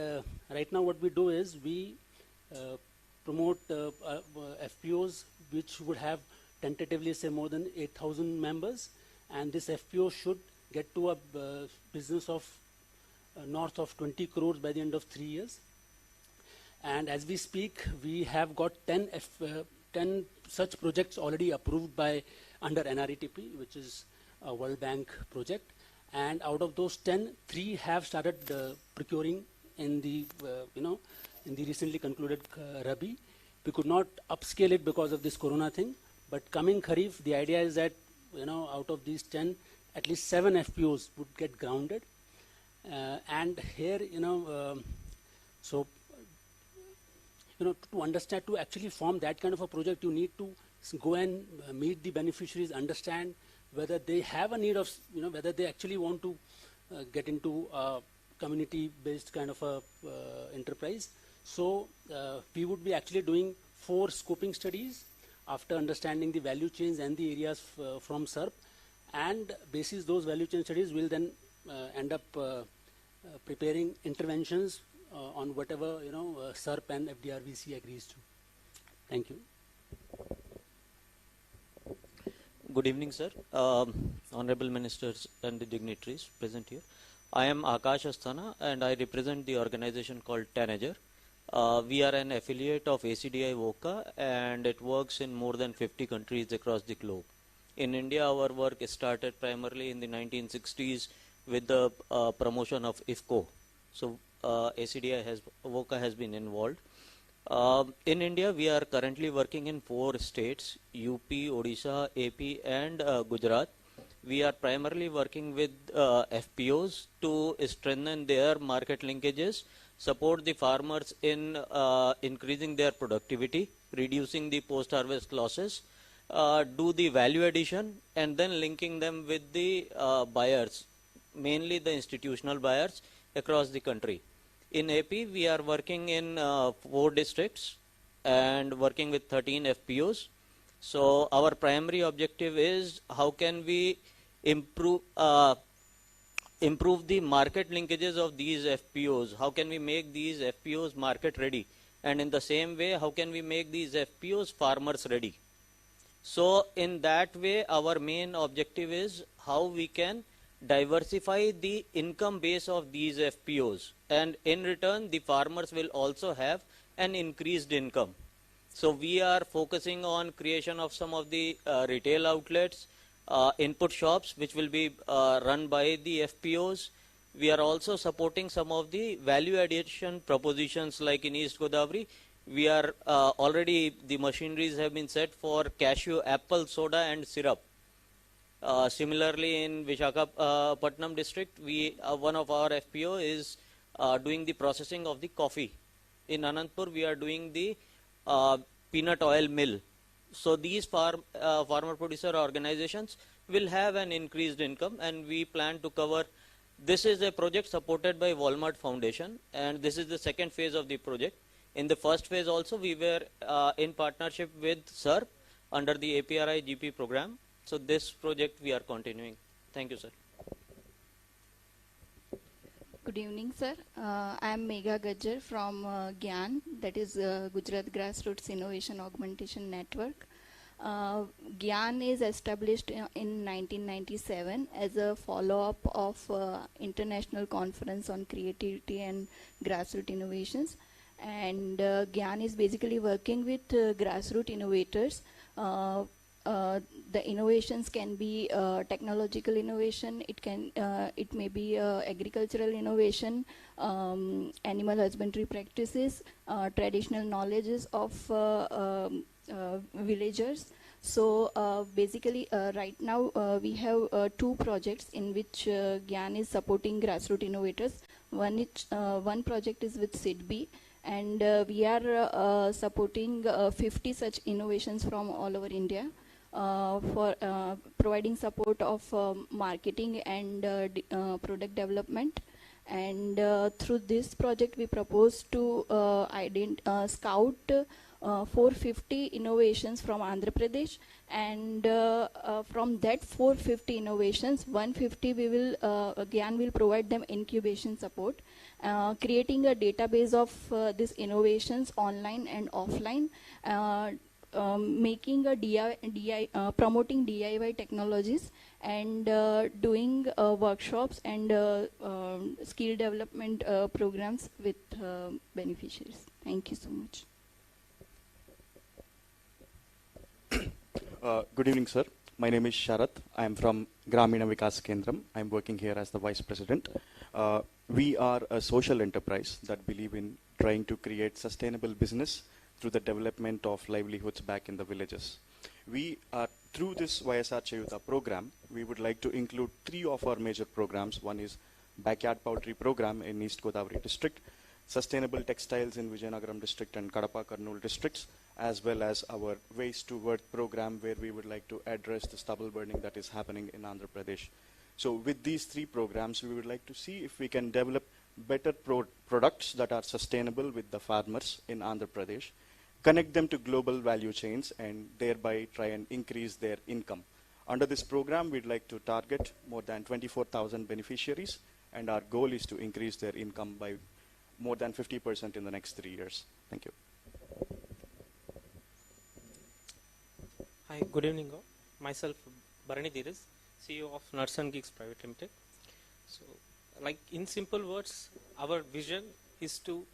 S10: right now what we do is we promote FPOs which would have tentatively say more than 8,000 members, and this FPO should get to a business of north of 20 crores by the end of 3 years. And as we speak, we have got 10 such projects already approved by under NRETP, which is a World Bank project. And out of those 10, 3 have started procuring in the in the recently concluded Rabi. We could not upscale it because of this Corona thing, but coming Kharif, the idea is that out of these 10, at least 7 FPOs would get grounded. And here, so to understand, to actually form that kind of a project, you need to go and meet the beneficiaries, understand whether they have a need of, whether they actually want to get into a community-based kind of a enterprise. So we would be actually doing 4 scoping studies after understanding the value chains and the areas from SERP, and basis those value chain studies will then end up preparing interventions on whatever SERP and FDRVC agrees to. Thank you.
S11: Good evening, sir. Honorable ministers and the dignitaries present here. I am Akash Asthana, and I represent the organization called Tanager. We are an affiliate of ACDI VOCA, and it works in more than 50 countries across the globe. In India, our work started primarily in the 1960s with the promotion of IFCO. So ACDI VOCA has been involved. In India, we are currently working in 4 states, UP, Odisha, AP, and Gujarat. We are primarily working with FPOs to strengthen their market linkages, support the farmers in increasing their productivity, reducing the post-harvest losses, do the value addition, and then linking them with the buyers, mainly the institutional buyers across the country. In AP, we are working in 4 districts and working with 13 FPOs. So our primary objective is how can we improve the market linkages of these FPOs? How can we make these FPOs market ready? And in the same way, how can we make these FPOs farmers ready? So in that way, our main objective is how we can diversify the income base of these FPOs, and in return the farmers will also have an increased income. So we are focusing on creation of some of the retail outlets, input shops which will be run by the FPOs. We are also supporting some of the value addition propositions, like in East Godavari. We are already, the machineries have been set for cashew apple soda and syrup. Similarly, in Visakhapatnam district, one of our FPO is doing the processing of the coffee. In Anantapur, we are doing the peanut oil mill. So these farmer producer organizations will have an increased income, and we plan to cover. This is a project supported by Walmart Foundation, and this is the second phase of the project. In the first phase also, we were in partnership with SERP under the APRI GP program. So this project we are continuing. Thank you, sir.
S12: Good evening, sir. I am Megha Gajjar from GYAN, that is Gujarat Grassroots Innovation Augmentation Network. GYAN is established in 1997 as a follow-up of International Conference on Creativity and Grassroots Innovations. And GYAN is basically working with grassroots innovators. The innovations can be technological innovation, it may be agricultural innovation, animal husbandry practices, traditional knowledges of villagers. So basically right now we have two projects in which GYAN is supporting grassroots innovators. One project is with SIDBI, and we are supporting 50 such innovations from all over India. For providing support of marketing and product development. And through this project we propose to scout 450 innovations from Andhra Pradesh, and from that 450 innovations, 150 we will GYAN will provide them incubation support, creating a database of these innovations online and offline, making a promoting DIY technologies, and doing workshops and skill development programs with beneficiaries. Thank you so much.
S13: Good evening, sir. My name is Sharath. I am from Gramina Vikas Kendram. I am working here as the Vice President. We are a social enterprise that believe in trying to create sustainable business through the development of livelihoods back in the villages. We are, through this YSR Chayuta program, we would like to include three of our major programs. One is Backyard Poultry Program in East Godavari District, Sustainable Textiles in Vijayanagaram District and Kadapa Kurnool districts, as well as our Waste to Worth program, where we would like to address the stubble burning that is happening in Andhra Pradesh. So with these three programs, we would like to see if we can develop better products that are sustainable with the farmers in Andhra Pradesh, connect them to global value chains, and thereby try and increase their income. Under this program, we'd like to target more than 24,000 beneficiaries, and our goal is to increase their income by more than 50% in the next 3 years. Thank you.
S14: Hi, good evening all. Myself, Bharani Dheeraj, CEO of Nuts and Geeks Private Limited. So, like in simple words, our vision is to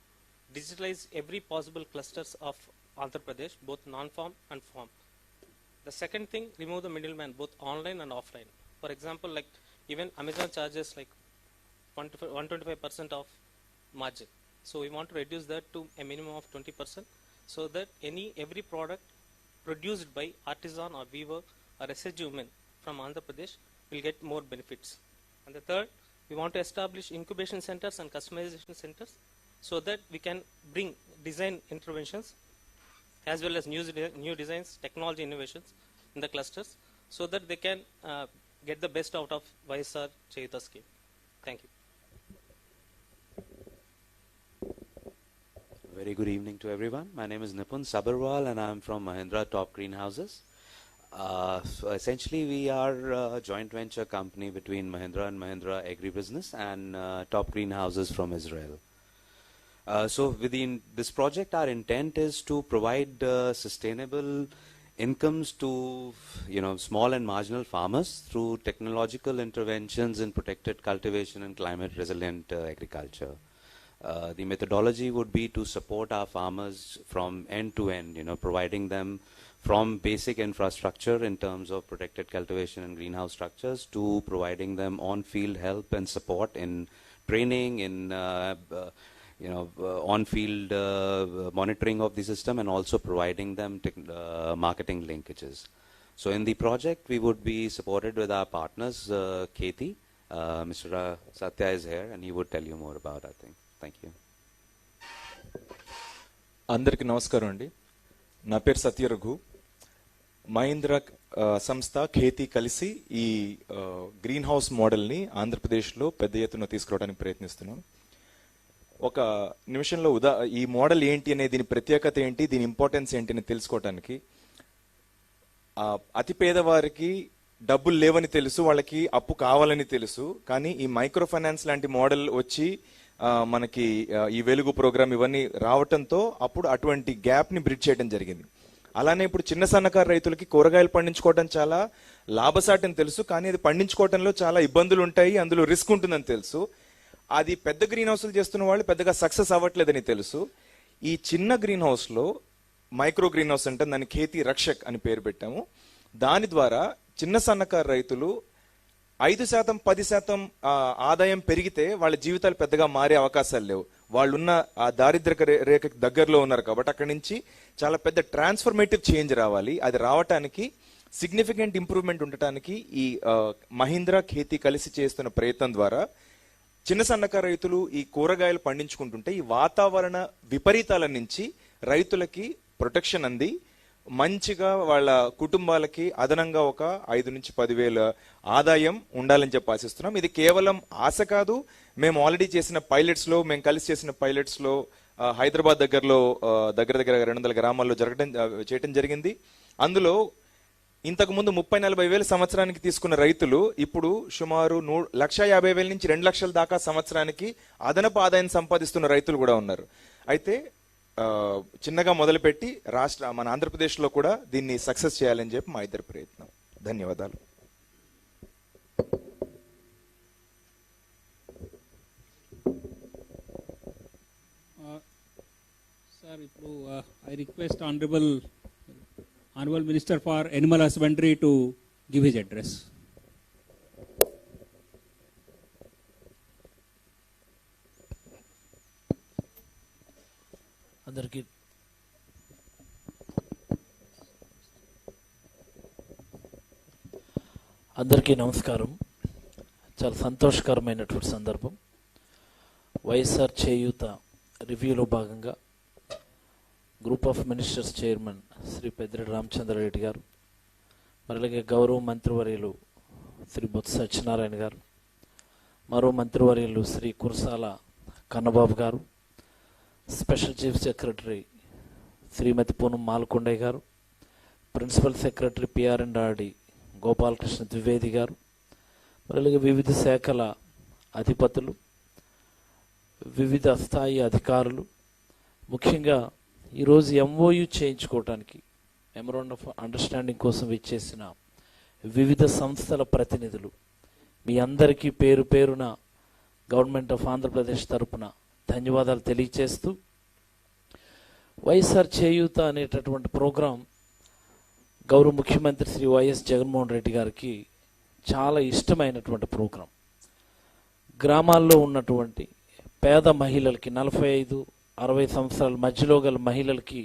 S14: digitalize every possible clusters of Andhra Pradesh, both non-farm and farm. The second thing, remove the middleman, both online and offline. For example, like even Amazon charges like 125% of margin. So we want to reduce that to a minimum of 20%, so that every product produced by artisan or weaver or SHG women from Andhra Pradesh will get more benefits. And the third, we want to establish incubation centers and customization centers, so that we can bring design interventions as well as new designs, technology innovations in the clusters, so that they can get the best out of YSR Chayuta scheme. Thank you.
S15: Very good evening to everyone. My name is Nipun Sabarwal and I am from Mahindra Top Greenhouses. So essentially we are a joint venture company between Mahindra and Mahindra Agribusiness and Top Greenhouses from Israel. So within this project, our intent is to provide sustainable incomes to small and marginal farmers through technological interventions in protected cultivation and climate resilient agriculture. The methodology would be to support our farmers from end to end, providing them from basic infrastructure in terms of protected cultivation and greenhouse structures to providing them on-field help and support in training, in on-field monitoring of the system, and also providing them marketing linkages. So in the project, we would be supported with our partners, Kheti. Mr. Satya is here, and he would tell you more about our thing. Thank you.
S16: అందరికి నమస్కారం అండి. నా పేరు సత్యరఘు. మహీంద్రా సంస్థ ఖేతి కలిసి ఈ green house మోడల్ని ఆంధ్రప్రదేశ్లో పెద్ద ఎత్తున తీసుకురావడానికి ప్రయత్నిస్తున్నాం. ఒక నిమిషంలో ఈ మోడల్ ఏంటి అనే దీని ప్రత్యేకత ఏంటి, దీని ఇంపార్టెన్స్ ఏంటి అని తెలుసుకోవడానికి, అతి పేదవారికి డబ్బులు లేవని తెలుసు, వాళ్ళకి అప్పు కావాలని తెలుసు, కానీ ఈ మైక్రో ఫైనాన్స్ లాంటి మోడల్ వచ్చి మనకి ఈ వెలుగు ప్రోగ్రామ్ ఇవన్నీ రావటంతో అప్పుడు అటువంటి గ్యాప్ ని బ్రిడ్జ్ చేయడం జరిగింది. అలానే ఇప్పుడు చిన్న సన్నకారు రైతులకి కూరగాయలు పండించుకోవడం చాలా లాభసాటని తెలుసు, కానీ అది పండించుకోవడంలో చాలా ఇబ్బందులు ఉంటాయి, అందులో రిస్క్ ఉంటుందని తెలుసు. అది పెద్ద గ్రీన్ హౌస్లు చేస్తున్న వాళ్ళు పెద్దగా సక్సెస్ అవ్వట్లేదని తెలుసు. ఈ చిన్న గ్రీన్ హౌస్ లో మైక్రో గ్రీన్ హౌస్ అంటే దాన్ని ఖేతి రక్షక్ అని పేరు పెట్టాము. దాని ద్వారా చిన్న సన్నకారు రైతులు 5% 10% ఆదాయం పెరిగితే వాళ్ళ జీవితాలు పెద్దగా మారే అవకాశాలు లేవు. వాళ్ళున్న ఆ దారిద్ర్య రేఖకి దగ్గరలో ఉన్నారు కాబట్టి అక్కడి నుంచి చాలా పెద్ద ట్రాన్స్ఫర్మేటివ్ చేంజ్ రావాలి. అది రావటానికి సిగ్నిఫికెంట్ ఇంప్రూవ్మెంట్ ఉండటానికి ఈ మహీంద్రా ఖేతి కలిసి చేస్తున్న ప్రయత్నం ద్వారా చిన్న సన్నకారు రైతులు ఈ కూరగాయలు పండించుకుంటుంటే ఈ వాతావరణ విపరీతాల నుంచి రైతులకి ప్రొటెక్షన్ అంది మంచిగా వాళ్ళ కుటుంబాలకి అదనంగా ఒక 5 నుంచి 10,000 ఆదాయం ఉండాలని చెప్పి ఆశిస్తున్నాం. ఇది కేవలం ఆశ కాదు, మేము ఆల్రెడీ చేసిన పైలట్స్ లో, మేము కలిసి చేసిన పైలట్స్ లో హైదరాబాద్ దగ్గరలో దగ్గర 200 గ్రామాల్లో చేయటం జరిగింది. అందులో ఇంతకు ముందు 30-40 వేల సంవత్సరానికి తీసుకున్న రైతులు ఇప్పుడు సుమారు 1,50,000 నుంచి 2 లక్షల దాకా సంవత్సరానికి అదనపు ఆదాయం సంపాదిస్తున్న రైతులు కూడా ఉన్నారు. అయితే చిన్నగా మొదలుపెట్టి మన ఆంధ్రప్రదేశ్ లో కూడా దీన్ని సక్సెస్ చేయాలని చెప్పి మా ఇద్దరు ప్రయత్నం. ధన్యవాదాలు.
S1: సార్, ఇప్పుడు I request honourable Minister for Animal Husbandry to give his address.
S17: అందరికీ నమస్కారం. చాలా సంతోషకరమైనటువంటి సందర్భం. వైఎస్ఆర్ చేయూత రివ్యూలో భాగంగా group of ministers chairman Shri Peddireddy Ramachandra Reddy గారు, మరి అలాగే గౌరవ మంత్రివర్యులు శ్రీ బొత్స సత్యనారాయణ గారు, మరో మంత్రివర్యులు శ్రీ కురసాల కన్నబాబు గారు, స్పెషల్ చీఫ్ సెక్రటరీ శ్రీమతి పూనం మాల్కొండయ్య గారు, ప్రిన్సిపల్ సెక్రటరీ పిఆర్&ఆర్డి గోపాలకృష్ణ ద్వివేది గారు, మరి అలాగే వివిధ శాఖల అధిపతులు, వివిధ స్థాయి అధికారులు, ముఖ్యంగా ఈరోజు ఎంఓయు చేయించుకోవడానికి మెమరాండం ఆఫ్ అండర్స్టాండింగ్ కోసం ఇచ్చేసిన వివిధ సంస్థల ప్రతినిధులు, మీ అందరికీ పేరు పేరున గవర్నమెంట్ ఆఫ్ ఆంధ్రప్రదేశ్ తరపున ధన్యవాదాలు తెలియచేస్తూ, వైఎస్ఆర్ చేయూత అనేటటువంటి ప్రోగ్రాం గౌరవ ముఖ్యమంత్రి శ్రీ వైఎస్ జగన్మోహన్ రెడ్డి గారికి చాలా ఇష్టమైనటువంటి ప్రోగ్రాం. గ్రామాల్లో ఉన్నటువంటి పేద మహిళలకి 45-60 సంవత్సరాల మధ్యలో గల మహిళలకి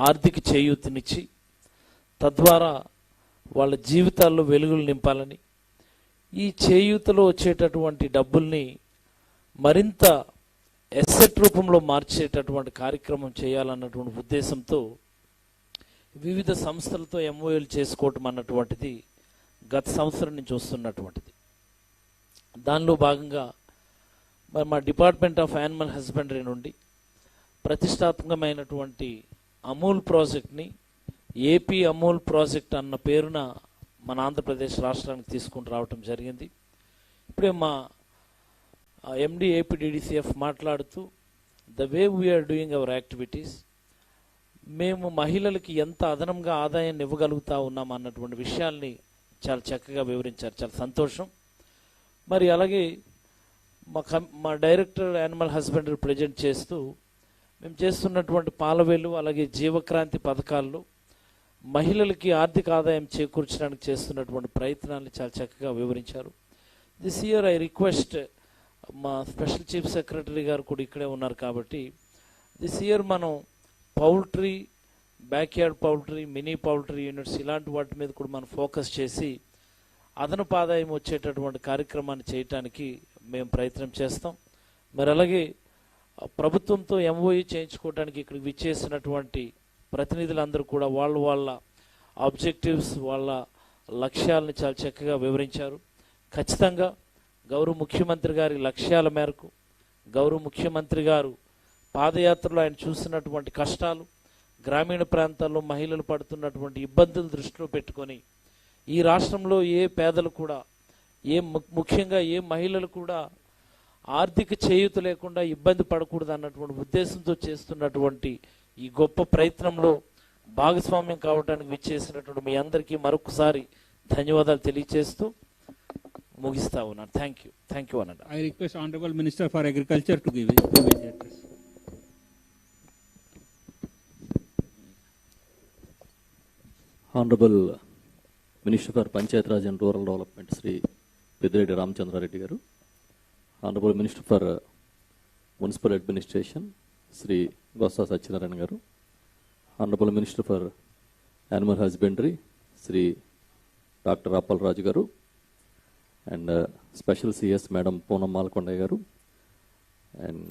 S17: ఆర్థిక చేయూతనిచ్చి తద్వారా వాళ్ళ జీవితాల్లో వెలుగులు నింపాలని, ఈ చేయూతలో వచ్చేటటువంటి డబ్బుల్ని మరింత ఎసెట్ రూపంలో మార్చేటటువంటి కార్యక్రమం చేయాలన్నటువంటి ఉద్దేశంతో వివిధ సంస్థలతో ఎంఓయూలు చేసుకోవటం అన్నటువంటిది గత సంవత్సరం నుంచి వస్తున్నటువంటిది. దానిలో భాగంగా మరి మా డిపార్ట్మెంట్ ఆఫ్ యానిమల్ హస్బెండరీ నుండి ప్రతిష్టాత్మకమైనటువంటి అమూల్ ప్రాజెక్ట్ని ఏపీ అమూల్ ప్రాజెక్ట్ అన్న పేరున మన ఆంధ్రప్రదేశ్ రాష్ట్రానికి తీసుకుని రావటం జరిగింది. ఇప్పుడే మా ఎండి ఏపీడీడీసీఎఫ్ మాట్లాడుతూ the way we are doing our activities, మేము మహిళలకి ఎంత అదనంగా ఆదాయాన్ని ఇవ్వగలుగుతా ఉన్నాం అన్నటువంటి విషయాల్ని చాలా చక్కగా వివరించారు. చాలా సంతోషం. మరి అలాగే మా డైరెక్టర్ యానిమల్ హస్బెండరీ ప్రజెంట్ చేస్తూ మేము చేస్తున్నటువంటి పాలవేలు అలాగే జీవక్రాంతి పథకాల్లో మహిళలకి ఆర్థిక ఆదాయం చేకూర్చడానికి చేస్తున్నటువంటి ప్రయత్నాన్ని చాలా చక్కగా వివరించారు. దిస్ ఇయర్ ఐ రిక్వెస్ట్, మా స్పెషల్ చీఫ్ సెక్రటరీ గారు కూడా ఇక్కడే ఉన్నారు కాబట్టి, దిస్ ఇయర్ మనం poultry, backyard poultry, mini poultry units ఇలాంటి వాటి మీద కూడా మనం ఫోకస్ చేసి అదనపు ఆదాయం వచ్చేటటువంటి కార్యక్రమాన్ని చేయటానికి మేము ప్రయత్నం చేస్తాం. మరి అలాగే ప్రభుత్వంతో ఎంఓఈ చేయించుకోవడానికి ఇక్కడికి విచ్చేసినటువంటి ప్రతినిధులందరూ కూడా వాళ్ళ ఆబ్జెక్టివ్స్, వాళ్ళ లక్ష్యాలను చాలా చక్కగా వివరించారు. ఖచ్చితంగా గౌరవ ముఖ్యమంత్రి గారి లక్ష్యాల మేరకు, గౌరవ ముఖ్యమంత్రి గారు పాదయాత్రలో ఆయన చూసినటువంటి కష్టాలు, గ్రామీణ ప్రాంతాల్లో మహిళలు పడుతున్నటువంటి ఇబ్బందులు దృష్టిలో పెట్టుకొని ఈ రాష్ట్రంలో ఏ పేదలు కూడా, ముఖ్యంగా ఏ మహిళలు కూడా ఆర్థిక చేయూత లేకుండా ఇబ్బంది పడకూడదు అన్నటువంటి ఉద్దేశంతో చేస్తున్నటువంటి ఈ గొప్ప ప్రయత్నంలో భాగస్వామ్యం కావడానికి విచ్చేసినటువంటి మీ అందరికీ మరొకసారి ధన్యవాదాలు తెలియజేస్తూ ముగిస్తా ఉన్నాను. థ్యాంక్ యూ అనండి.
S1: I request Honorable Minister for Agriculture to give his address.
S18: Honorable Minister for Panchayat Raj and Rural Development, Sri Pediredi Ramchandra Reddy garu. Honorable Minister for Municipal Administration, Sri Gossa Satyanarayana garu. Honorable Minister for Animal Husbandry, Sri Dr. Appal Raju garu. And Special CS Madam Poonam Malkonda garu. And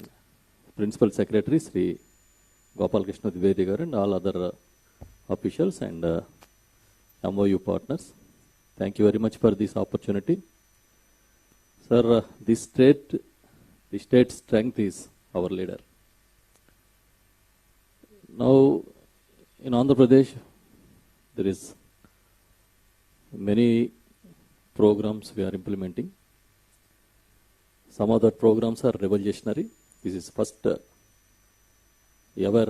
S18: Principal Secretary Sri Gopal Krishna Dwivedi garu and all other officials and MOU partners. Thank you very much for this opportunity. Sir, the state strength is our leader. Now, in Andhra Pradesh, there is many programs we are implementing. Some of the programs are revolutionary. This is first ever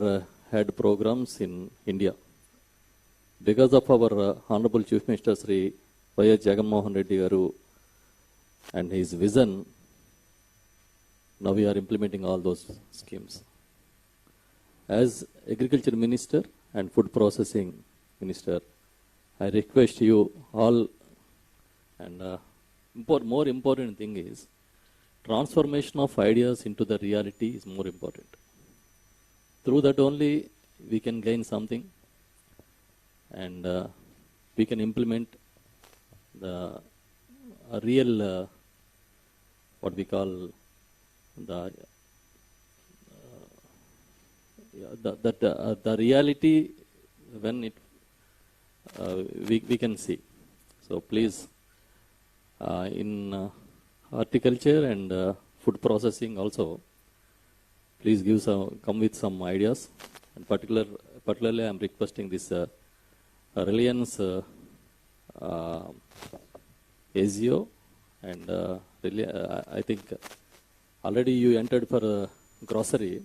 S18: had programs in India. Because of our Honorable Chief Minister Sri Y.S. Jagannath Reddy garu and his vision, now we are implementing all those schemes. As Agriculture Minister and Food Processing Minister, I request you all, and more important thing is transformation of ideas into the reality is more important. Through that only we can gain something, and we can implement the real what we call the reality when it we can see. So please, in horticulture and food processing also, please come with some ideas. And particularly I am requesting this Reliance ASIO, and I think already you entered for grocery,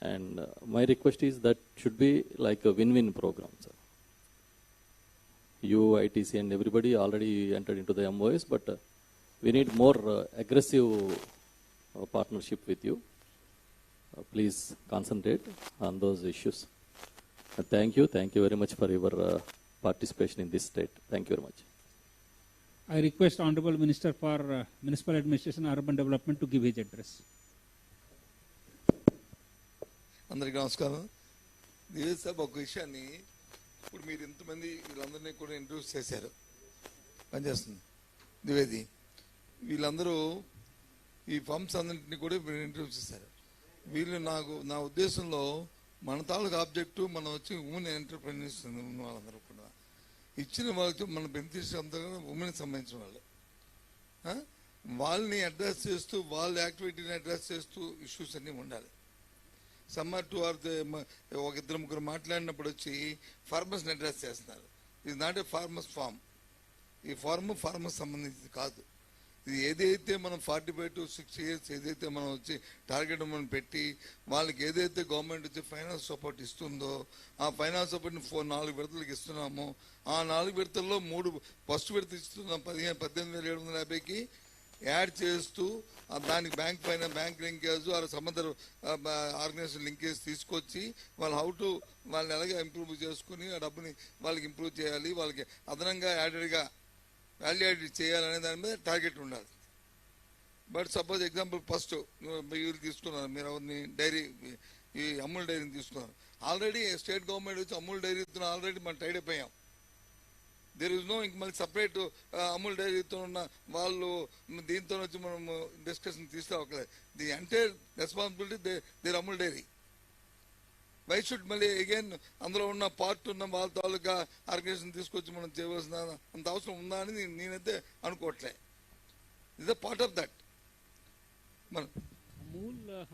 S18: and my request is that should be like a win-win program, sir. You, ITC and everybody already entered into the MOS, but we need more aggressive partnership with you. Please concentrate on those issues. Thank you very much for your participation in this state. Thank you very much.
S1: I request Honorable Minister for Municipal Administration and Urban Development to give his address.
S19: అందరికీ నమస్కారం. దేశసభ ఒక విషయాన్ని ఇప్పుడు మీరు ఇంతమంది వీళ్ళందరినీ కూడా introduce చేశారు, పనిచేస్తుంది ద్వివేది, వీళ్ళందరూ ఈ ఫార్మ్స్ అందరినీ కూడా ఇంట్రడ్యూస్ చేశారు. వీళ్ళు నా ఉద్దేశంలో మన తాలూకు ఆబ్జెక్టు మనం వచ్చి ఉమెన్ ఎంటర్ప్రెన్యూర్స్ ఉన్న వాళ్ళందరూ కూడా ఇచ్చిన వాళ్ళకి మన బెనిఫిట్స్ అంతా కూడా ఉమెన్కి సంబంధించిన వాళ్ళు, వాళ్ళని అడ్రస్ చేస్తూ వాళ్ళ యాక్టివిటీని అడ్రస్ చేస్తూ ఇష్యూస్ అన్నీ ఉండాలి. సమ్మర్ టు ఆర్ ఒక ఇద్దరు ముగ్గురు మాట్లాడినప్పుడు వచ్చి ఫార్మర్స్ని అడ్రస్ చేస్తున్నారు. ఇది నాట్ ఏ ఫార్మర్స్ ఫార్మ్. ఈ ఫార్మర్స్ సంబంధించింది కాదు. ఇది ఏదైతే మనం 45 to 60 years ఏదైతే మనం వచ్చి టార్గెట్ మనం పెట్టి వాళ్ళకి ఏదైతే గవర్నమెంట్ వచ్చి ఫైనాన్స్ సపోర్ట్ ఇస్తుందో ఆ ఫైనాన్స్ సపోర్ట్ని 4 విడతలకు ఇస్తున్నామో ఆ 4 విడతల్లో 3 ఫస్ట్ విడత ఇస్తున్నాం 18,750కి యాడ్ చేస్తూ దానికి బ్యాంక్ లింకేజ్ సంబంధ ఆర్గనైజేషన్ లింకేజ్ తీసుకొచ్చి వాళ్ళు వాళ్ళని ఎలాగ ఇంప్రూవ్ చేసుకుని ఆ డబ్బుని వాళ్ళకి ఇంప్రూవ్ చేయాలి, వాళ్ళకి అదనంగా యాడెడ్గా వాల్యూ యాడెడ్ చేయాలనే దాని మీద టార్గెట్ ఉండాలి. బట్ సపోజ్ ఎగ్జాంపుల్ ఫస్ట్ వీళ్ళు తీసుకున్నారు, మీరు అవన్నీ డైరీ ఈ అమూల్ డైరీని తీసుకున్నారు. ఆల్రెడీ స్టేట్ గవర్నమెంట్ వచ్చి అమూల్ డైరీతో ఆల్రెడీ మనం టైడప్ అయ్యాం. దేర్ ఇస్ నో ఇంక మళ్ళీ సపరేట్ అమూల్ డైరీతో ఉన్న వాళ్ళు దీంతో వచ్చి మనం డిస్కషన్ తీసుకోవట్లేదు. The entire responsibility there Amul dairy. Why should మళ్ళీ అగైన్ అందులో ఉన్న పార్ట్ ఉన్న వాళ్ళ తాలూకా ఆర్గనైజేషన్ తీసుకొచ్చి మనం చేయవలసిన అంత అవసరం ఉందా అని నేనైతే అనుకోవట్లే. Is a part of that. మన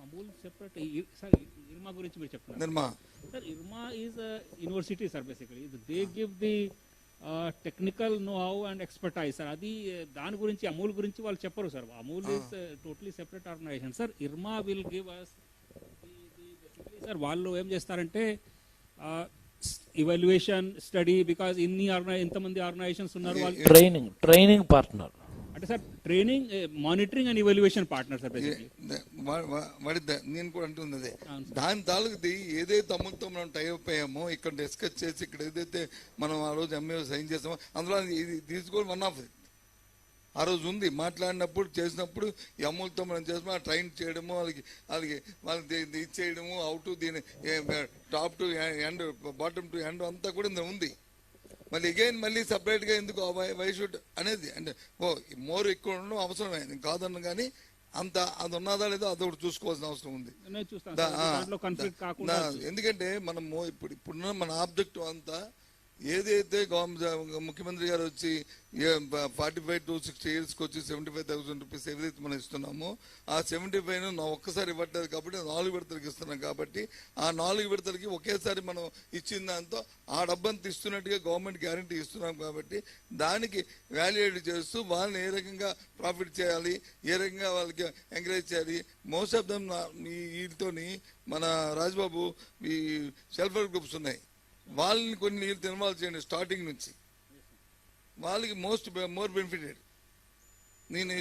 S1: అమూల్ సెపరేట్ సార్ ఇర్మా గురించి మీరు చెప్తున్నారు.
S19: Nirma
S1: sir IRMA is university sir basically they give the technical know how and expertise sir. అది దాని గురించి అమూల్ గురించి వాళ్ళు చెప్పరు sir. Amul is totally separate organisation sir. IRMA will give us sir. వాళ్ళు ఏం చేస్తారంటే ఇవాల్యుయేషన్ స్టడీ బికాజ్ ఇంతమంది ఆర్గనైజేషన్స్ ఉన్నారు వాళ్ళు
S17: ట్రైనింగ్ పార్ట్నర్
S1: అంటే sir training monitoring and evaluation partner sir.
S19: నేను కూడా అంటుంది అదే దాని తాలూకుది ఏదైతే అమలుతో మనం టైప్ అయ్యామో ఇక్కడ డిస్కస్ చేసి ఇక్కడ ఏదైతే మనం ఆ రోజు ఎంఏ సైన్ చేసామో అందులో ఇది తీసుకోవడం వన్ ఆఫ్ ఆ రోజు ఉంది. మాట్లాడినప్పుడు చేసినప్పుడు ఈ అమూల్తో మనం చేసాము ట్రైన్ చేయడము వాళ్ళకి ఇది చేయడము అవుట్ దీని top to end bottom to end అంతా కూడా ఇందులో ఉంది. మళ్ళీ అగైన్ మళ్ళీ సపరేట్గా ఎందుకు వై షుడ్ అనేది అంటే మోర్ ఎక్కువ ఉండడం అవసరమే కాదన్న కానీ అది ఉన్నదా లేదో అదొకటి చూసుకోవాల్సిన అవసరం ఉంది. ఎందుకంటే మనము ఇప్పుడున్న మన ఆబ్జెక్టివ్ అంతా ఏదైతే ముఖ్యమంత్రి గారు వచ్చి 45 to 60 yearsకి వచ్చి 75,000 rupees ఏదైతే మనం ఇస్తున్నామో ఆ 75 ఒక్కసారి ఇవ్వట్లేదు కాబట్టి 4 విడతలకి ఇస్తున్నాం. కాబట్టి ఆ 4 విడతలకి ఒకేసారి మనం ఇచ్చిన దాంతో ఆ డబ్బంతా ఇస్తున్నట్టుగా గవర్నమెంట్ గ్యారంటీ ఇస్తున్నాం. కాబట్టి దానికి వాల్యుయేట్ చేస్తూ వాళ్ళని ఏ రకంగా ప్రాఫిట్ చేయాలి, ఏ రకంగా వాళ్ళకి ఎంకరేజ్ చేయాలి. మోస్ట్ ఆఫ్ దమ్ వీటితోని మన రాజ్బాబు ఈ సెల్ఫ్ హెల్ప్ గ్రూప్స్ ఉన్నాయి, వాళ్ళని కొన్ని ఇన్వాల్వ్ చేయండి స్టార్టింగ్ నుంచి. వాళ్ళకి మోర్ బెనిఫిటెడ్. నేను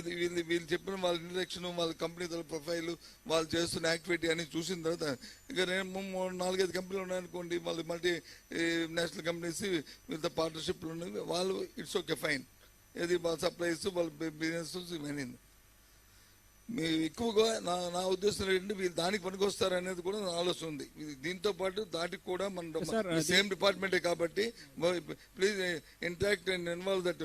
S19: వీళ్ళు చెప్పిన వాళ్ళ ఇంట్రడక్షన్, వాళ్ళ కంపెనీ ప్రొఫైల్, వాళ్ళు చేస్తున్న యాక్టివిటీ అని చూసిన తర్వాత ఇక 4-5 కంపెనీలు ఉన్నాయనుకోండి, వాళ్ళు మల్టీ నేషనల్ కంపెనీస్ వీళ్ళతో పార్ట్నర్షిప్లు ఉన్నాయి, వాళ్ళు ఇట్స్ ఓకే ఫైన్. ఏది వాళ్ళ సప్లైస్ వాళ్ళ బిజినెస్ ఇవన్నీ ఎక్కువగా నా ఉద్దేశం ఏంటంటే వీళ్ళు దానికి పనికొస్తారు అనేది కూడా నా ఆలోచన ఉంది. దీంతో పాటు దాటికి కూడా మన సేమ్ డిపార్ట్మెంటే కాబట్టి please interact and involve that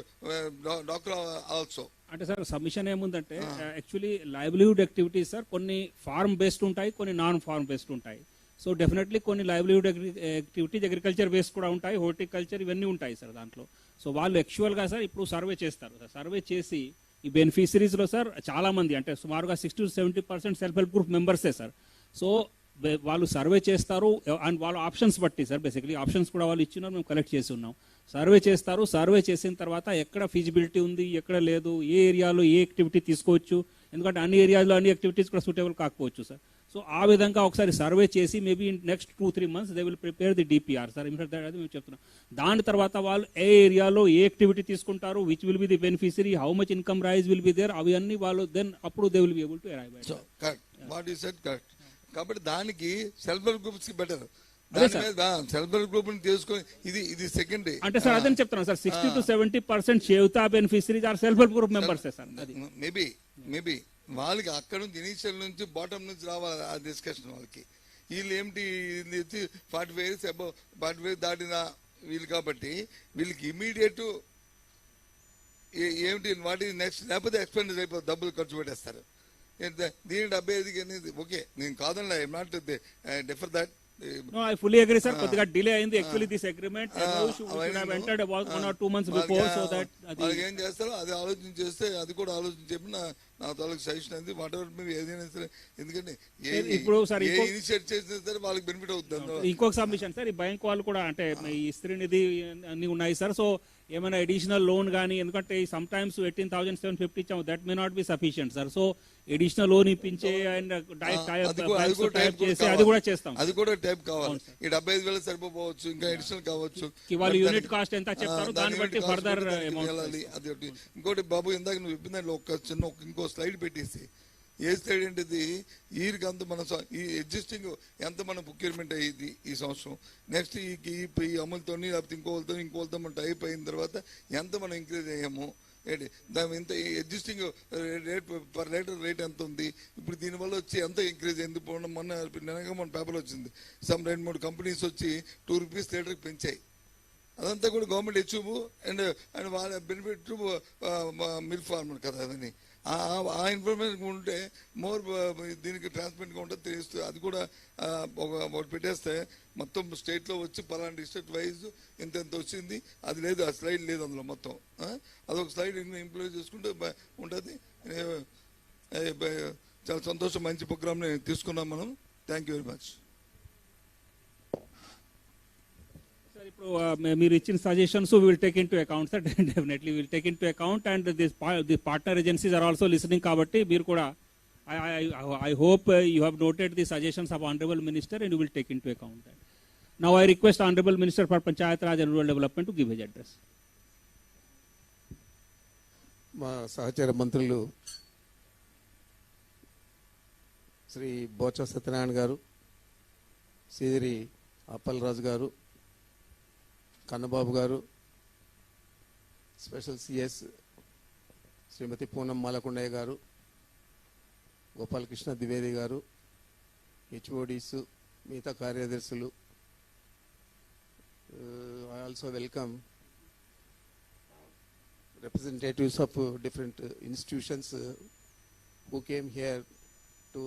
S19: doctor also.
S1: అంటే సార్ సబ్మిషన్ ఏముందంటే యాక్చువల్లీ లైవ్లీహుడ్ యాక్టివిటీస్ సార్ కొన్ని ఫార్మ్ బేస్డ్ ఉంటాయి, కొన్ని నాన్ ఫార్మ్ బేస్డ్ ఉంటాయి. సో డెఫినెట్లీ కొన్ని లైవ్లీహుడ్ యాక్టివిటీస్ అగ్రికల్చర్ బేస్డ్ కూడా ఉంటాయి, హార్టికల్చర్ ఇవన్నీ ఉంటాయి సార్ దాంట్లో. సో వాళ్ళు యాక్చువల్గా సార్ ఇప్పుడు సర్వే చేస్తారు సార్. సర్వే చేసి ఈ బెనిఫిషరీస్లో సార్ చాలా మంది అంటే సుమారుగా 60 to 70% సెల్ఫ్ హెల్ప్ గ్రూప్ మెంబర్సే సార్. సో వాళ్ళు సర్వే చేస్తారు అండ్ వాళ్ళ ఆప్షన్స్ బట్టి సార్ బేసికలీ ఆప్షన్స్ కూడా వాళ్ళు ఇచ్చినారు, మేము కలెక్ట్ చేసి ఉన్నాం. సర్వే చేస్తారు, సర్వే చేసిన తర్వాత ఎక్కడ ఫీజిబిలిటీ ఉంది, ఎక్కడ లేదు, ఏ ఏరియాలో ఏ యాక్టివిటీ తీసుకోవచ్చు, ఎందుకంటే అన్ని ఏరియాలో అన్ని యాక్టివిటీస్ కూడా సూటబుల్ కాకపోవచ్చు సార్. సో ఆ విధంగా ఒకసారి సర్వే చేసి maybe in next 2-3 months they will prepare the DPR sir. In fact అది మేము చెప్తున్నాం. దాని తర్వాత వాళ్ళు ఏ ఏరియాలో ఏ యాక్టివిటీ తీసుకుంటారు, which will be the beneficiary, how much income rise will be there, అవి అన్ని వాళ్ళు దెన్ అప్పుడు they will be able to arrive at.
S19: What you said correct. కాబట్టి దానికి సెల్ఫ్ హెల్ప్ గ్రూప్స్ కి బెటర్. సెల్ఫ్ హెల్ప్ గ్రూప్ తీసుకొని ఇది second
S1: అంటే సార్ అదే చెప్తున్నాను సార్ 60 to 70% చేయుతా beneficiaries are self help group members sir.
S19: Maybe వాళ్ళకి అక్కడ నుంచి ఇనీషియల్ నుంచి బాటమ్ నుంచి రావాలి ఆ డిస్కషన్. వాళ్ళకి వీళ్ళు ఏమిటి 45 years అబౌవ్ 45 years దాటిన వీళ్ళు కాబట్టి వీళ్ళకి ఇమీడియట్ ఏమిటి వాటి నెక్స్ట్ లేకపోతే ఎక్స్పెండిచర్ అయిపోతుంది, డబ్బులు ఖర్చు పెట్టేస్తారు. దీని 75 అనేది ఓకే, నేను కాదన్నా I'm not differ that.
S1: No, I fully agree, sir. కొద్దిగా డిలే అయింది actually this agreement should have entered about 1 or 2 months before so that
S19: వాళ్ళకి ఏం చేస్తారో అది ఆలోచన చేస్తే అది కూడా ఆలోచన చెప్పి నా తాలూకు సజెషన్ అయింది వాట్ ఎవర్ మీరు ఏదైనా సరే ఎందుకంటే
S1: ఇప్పుడు సార్
S19: ఇనిషియేట్ చేసినా సరే వాళ్ళకి బెనిఫిట్ అవుతుంది.
S1: ఇంకొక సబ్మిషన్ సార్, ఈ బ్యాంక్ వాళ్ళు కూడా అంటే ఈ స్త్రీ నిధి అన్ని ఉన్నాయి సార్, సో ఏమైనా అడిషనల్ లోన్ కానీ, ఎందుకంటే సమ్ టైమ్స్ 18,750 ఇచ్చాము, that may not be sufficient sir, so additional loan ఇప్పించే అండ్ చేసి అది కూడా చేస్తాం.
S19: అది కూడా టైప్ కావాలి. ఈ 75,000 సరిపోవచ్చు, ఇంకా అడిషనల్ కావచ్చు.
S1: వాళ్ళు యూనిట్ కాస్ట్ ఎంత చెప్తారో దాన్ని బట్టి ఫర్దర్
S19: వెళ్ళాలి. అది ఒకటి. ఇంకోటి బాబు ఇందాక నువ్వు చెప్పిన దాంట్లో ఒక చిన్న ఇంకో స్లైడ్ పెట్టేసి ఏ స్లైడ్ ఏంటిది ఈరికి అంత మన ఈ ఎగ్జిస్టింగ్ ఎంత మన ప్రొక్యూర్మెంట్ అయ్యింది ఈ సంవత్సరం, నెక్స్ట్ ఈ అమలుతో లేకపోతే ఇంకోళ్ళతో మనం టైప్ అయిన తర్వాత ఎంత మనం ఇంక్రీజ్ అయ్యాము ఏంటి, దాని ఇంత existing rate per litre rate ఎంత ఉంది, ఇప్పుడు దీనివల్ల వచ్చి ఎంత ఇంక్రీజ్ అయింది. మన పేపర్ వచ్చింది 2-3 కంపెనీస్ వచ్చి 2 రూపీస్ లీటర్కి పెంచాయి. అదంతా కూడా గవర్నమెంట్ అచీవ్ అండ్ వాళ్ళ బెనిఫిట్ మిల్క్ ఫార్మర్ కదా. అదని ఆ ఇన్ఫర్మేషన్ ఉంటే మోర్ దీనికి ట్రాన్స్పరెంట్గా ఉంటుంది, తెలుస్తుంది. అది కూడా ఒకటి పెట్టేస్తే మొత్తం స్టేట్లో వచ్చి పలానా డిస్ట్రిక్ట్ వైజ్ ఎంత వచ్చింది అది లేదు, ఆ స్లైడ్ లేదు అందులో మొత్తం. అదొక స్లైడ్ ఇంప్లిమెంట్ చేసుకుంటే ఉంటుంది. చాలా సంతోషం, మంచి ప్రోగ్రామ్ని తీసుకున్నాం మనం. Thank you very much.
S1: ఇప్పుడు మీరు ఇచ్చిన suggestions will take into account sir, definitely will take into account and the partner agencies are also listening కాబట్టి మీరు కూడా I hope you have noted the suggestions of Honorable Minister and you will take into account that. Now I request Honorable Minister for Panchayat Raj and Rural Development to give his address.
S20: మా సహచర మంత్రులు శ్రీ బోచ సత్యనారాయణ గారు, శ్రీ అప్పలరాజు గారు, కన్నబాబు గారు, special CS Shrimati Poonam Malakondaiah గారు, గోపాలకృష్ణ ద్వివేది గారు, HODs, మిగతా కార్యదర్శులు, I also welcome representatives of different institutions who came here to